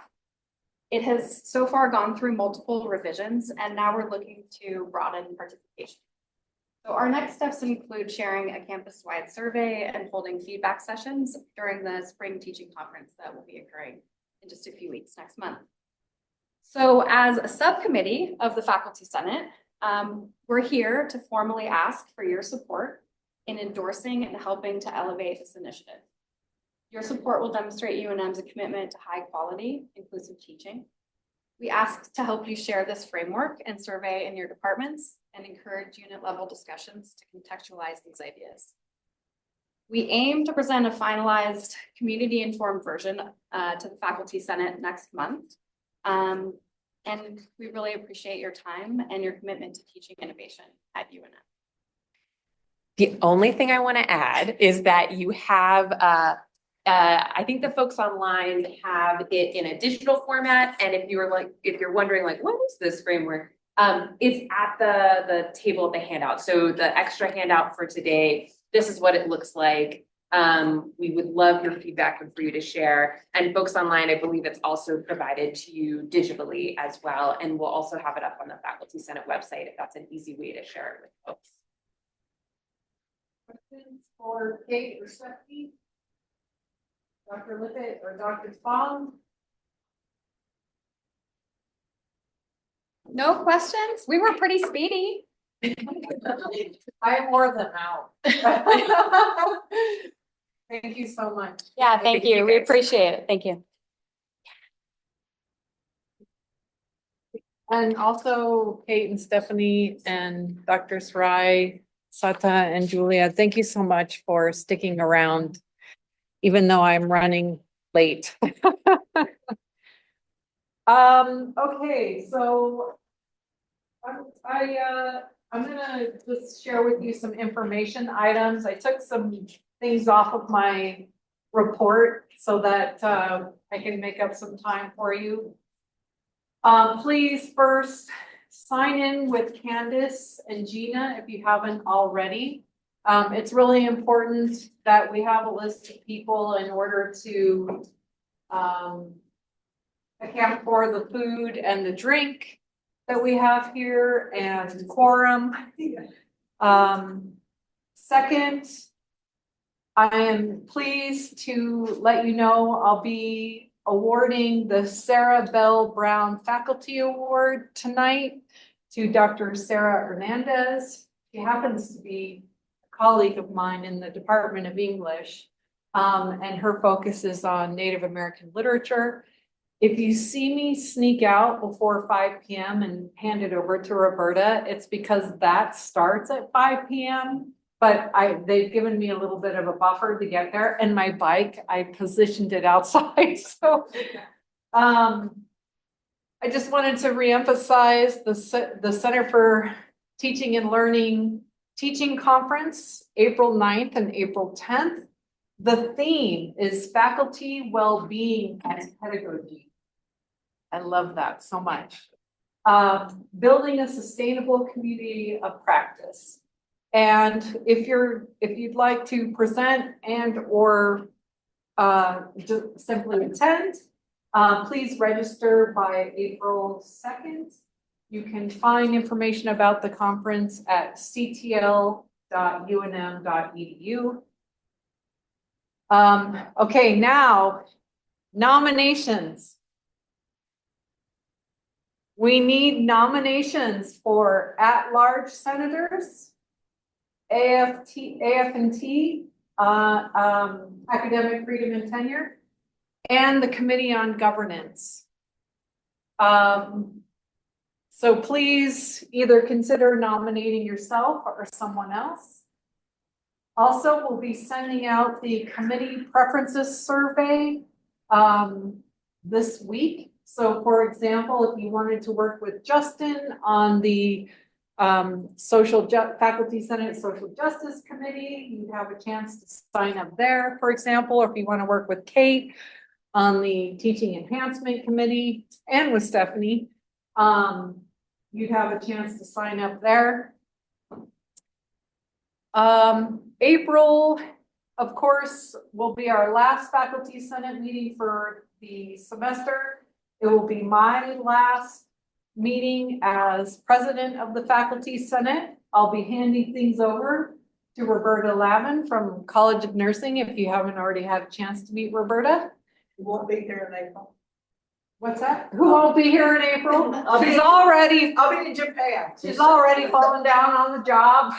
[SPEAKER 12] It has so far gone through multiple revisions, and now we're looking to broaden participation. So our next steps include sharing a campus-wide survey and holding feedback sessions during the spring teaching conference that will be occurring in just a few weeks next month. So as a subcommittee of the Faculty Senate, we're here to formally ask for your support in endorsing and helping to elevate this initiative. Your support will demonstrate UNM's commitment to high quality, inclusive teaching. We ask to help you share this framework and survey in your departments and encourage unit level discussions to contextualize these ideas. We aim to present a finalized community informed version to the Faculty Senate next month. And we really appreciate your time and your commitment to teaching innovation at UNM.
[SPEAKER 13] The only thing I want to add is that you have, I think the folks online have it in a digital format. And if you're wondering like, what is this framework? It's at the table of the handout. So the extra handout for today, this is what it looks like. We would love your feedback and for you to share. And folks online, I believe it's also provided to you digitally as well. And we'll also have it up on the Faculty Senate website if that's an easy way to share it with folks.
[SPEAKER 1] Questions for Kate or Stephanie? Dr. Lippett or Dr. Spong?
[SPEAKER 12] No questions? We were pretty speedy.
[SPEAKER 1] I wore them out. Thank you so much.
[SPEAKER 12] Yeah, thank you. We appreciate it. Thank you.
[SPEAKER 1] And also Kate and Stephanie and Dr. Sarai, Sata and Julia, thank you so much for sticking around, even though I'm running late. Okay, so I'm gonna just share with you some information items. I took some things off of my report so that I can make up some time for you. Please first sign in with Candace and Gina if you haven't already. It's really important that we have a list of people in order to account for the food and the drink that we have here and quorum. Second, I am pleased to let you know I'll be awarding the Sarah Bell Brown Faculty Award tonight to Dr. Sarah Hernandez. She happens to be a colleague of mine in the Department of English, and her focus is on Native American literature. If you see me sneak out before 5 p.m. and hand it over to Roberta, it's because that starts at 5 p.m. But they've given me a little bit of a buffer to get there, and my bike, I positioned it outside. So I just wanted to reemphasize the Center for Teaching and Learning Teaching Conference, April 9th and April 10th. The theme is faculty well-being and pedagogy. I love that so much. Building a sustainable community of practice. And if you'd like to present and or just simply attend, please register by April 2nd. You can find information about the conference at ctl.unm.edu. Okay, now nominations. We need nominations for at-large senators, AF&T, academic freedom and tenure, and the Committee on Governance. So please either consider nominating yourself or someone else. Also, we'll be sending out the committee preferences survey this week. So for example, if you wanted to work with Justin on the Faculty Senate Social Justice Committee, you have a chance to sign up there, for example, or if you want to work with Kate on the Teaching Enhancement Committee and with Stephanie, you'd have a chance to sign up there. April, of course, will be our last Faculty Senate meeting for the semester. It will be my last meeting as president of the Faculty Senate. I'll be handing things over to Roberta Lavin from College of Nursing if you haven't already had a chance to meet Roberta.
[SPEAKER 9] You won't be here in April.
[SPEAKER 1] What's that? Who won't be here in April? I'll be in
[SPEAKER 9] Japan.
[SPEAKER 1] She's already fallen down on the job.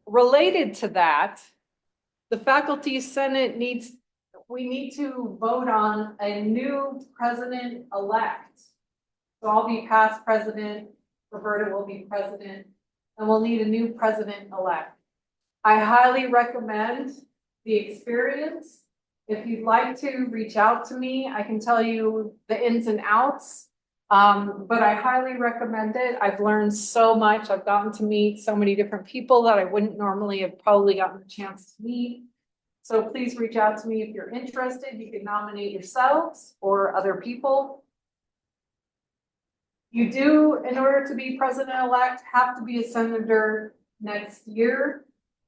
[SPEAKER 1] Related to that, the Faculty Senate we need to vote on a new president-elect. So I'll be past president, Roberta will be president, and we'll need a new president-elect. I highly recommend the experience if you'd like to reach out to me, I can tell you the ins and outs. But I highly recommend it. I've learned so much. I've gotten to meet so many different people that I wouldn't normally have probably gotten a chance to meet. So please reach out to me if you're interested. You can nominate yourselves or other people. You do, in order to be president-elect, have to be a senator next year.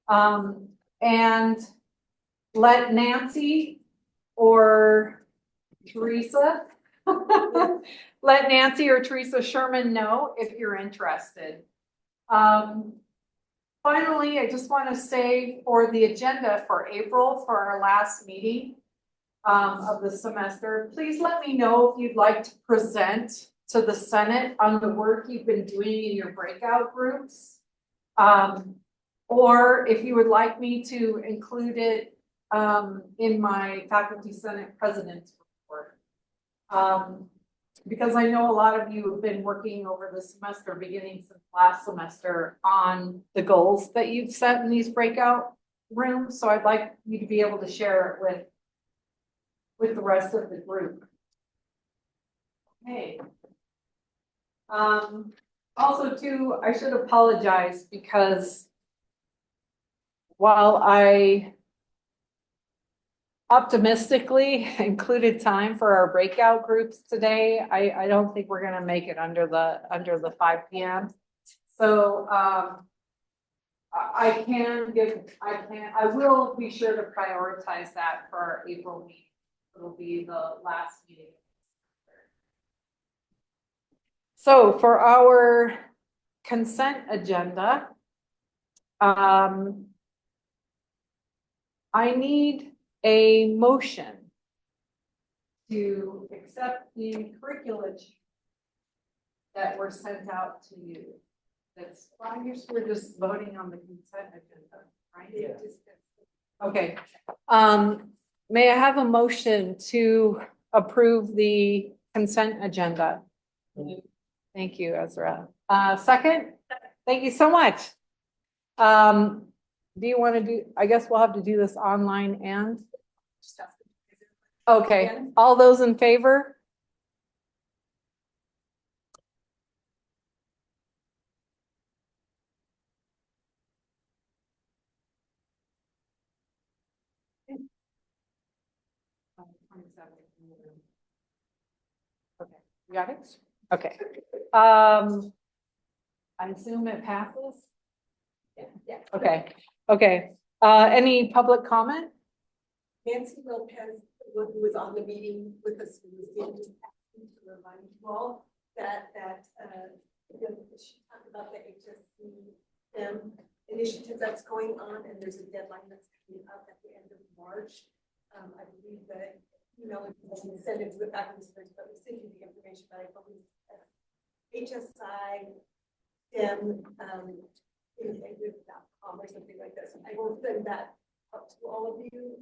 [SPEAKER 1] And let Nancy or Teresa, let Nancy or Teresa Sherman know if you're interested. Finally, I just want to say for the agenda for April, for our last meeting of the semester, please let me know if you'd like to present to the Senate on the work you've been doing in your breakout groups. Or if you would like me to include it in my Faculty Senate President's report. Because I know a lot of you have been working over the semester, beginning since last semester, on the goals that you've set in these breakout rooms. So I'd like you to be able to share it with the rest of the group. Okay. Also too, I should apologize because while I optimistically included time for our breakout groups today, I don't think we're gonna make it under the 5 p.m. So I will be sure to prioritize that for our April meeting. It'll be the last meeting. So for our consent agenda, I need a motion to accept the curricula that were sent out to you. That's why we're just voting on the consent agenda, right?
[SPEAKER 6] Yeah.
[SPEAKER 1] Okay. May I have a motion to approve the consent agenda? Thank you, Ezra. Second? Thank you so much. Do you want to do, I guess we'll have to do this online and? Okay, all those in favor? Okay, you got it? Okay. I assume it passes? Yeah. Okay, okay. Any public comment?
[SPEAKER 14] Nancy Lopez, who was on the meeting with us, just asking to remind you all that she talked about the HSC initiative that's going on, and there's a deadline that's coming up at the end of March. I believe that we send it to the faculty members, but we send you the information. But I believe HSI STEM or something like this. I will send that up to all of you.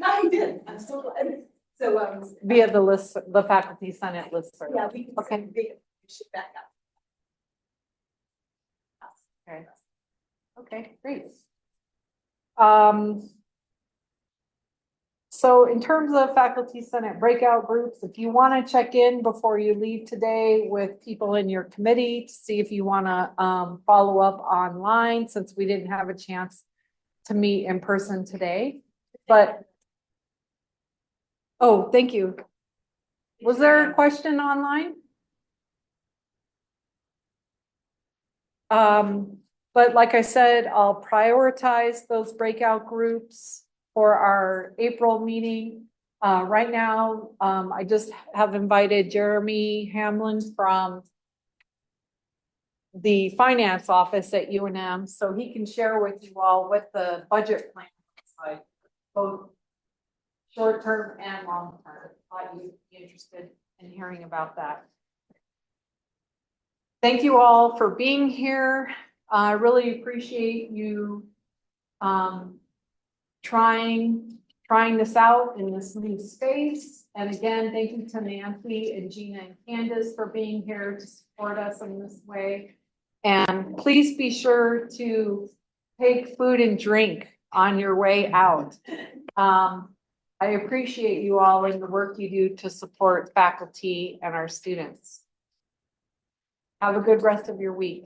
[SPEAKER 14] I did. I'm so glad. So
[SPEAKER 1] via the list, the Faculty Senate list.
[SPEAKER 14] Yeah, we can
[SPEAKER 1] okay.
[SPEAKER 14] send the information back up.
[SPEAKER 1] Okay. Okay, great. So in terms of Faculty Senate breakout groups, if you want to check in before you leave today with people in your committee to see if you want to follow up online, since we didn't have a chance to meet in person today. But oh, thank you. Was there a question online? But like I said, I'll prioritize those breakout groups for our April meeting. Right now, I just have invited Jeremy Hamlin from the finance office at UNM, so he can share with you all what the budget plan looks like, both short-term and long-term. Thought you'd be interested in hearing about that. Thank you all for being here. I really appreciate you trying this out in this new space. And again, thank you to Nancy and Gina and Candace for being here to support us in this way. And please be sure to take food and drink on your way out. I appreciate you all and the work you do to support faculty and our students. Have a good rest of your week.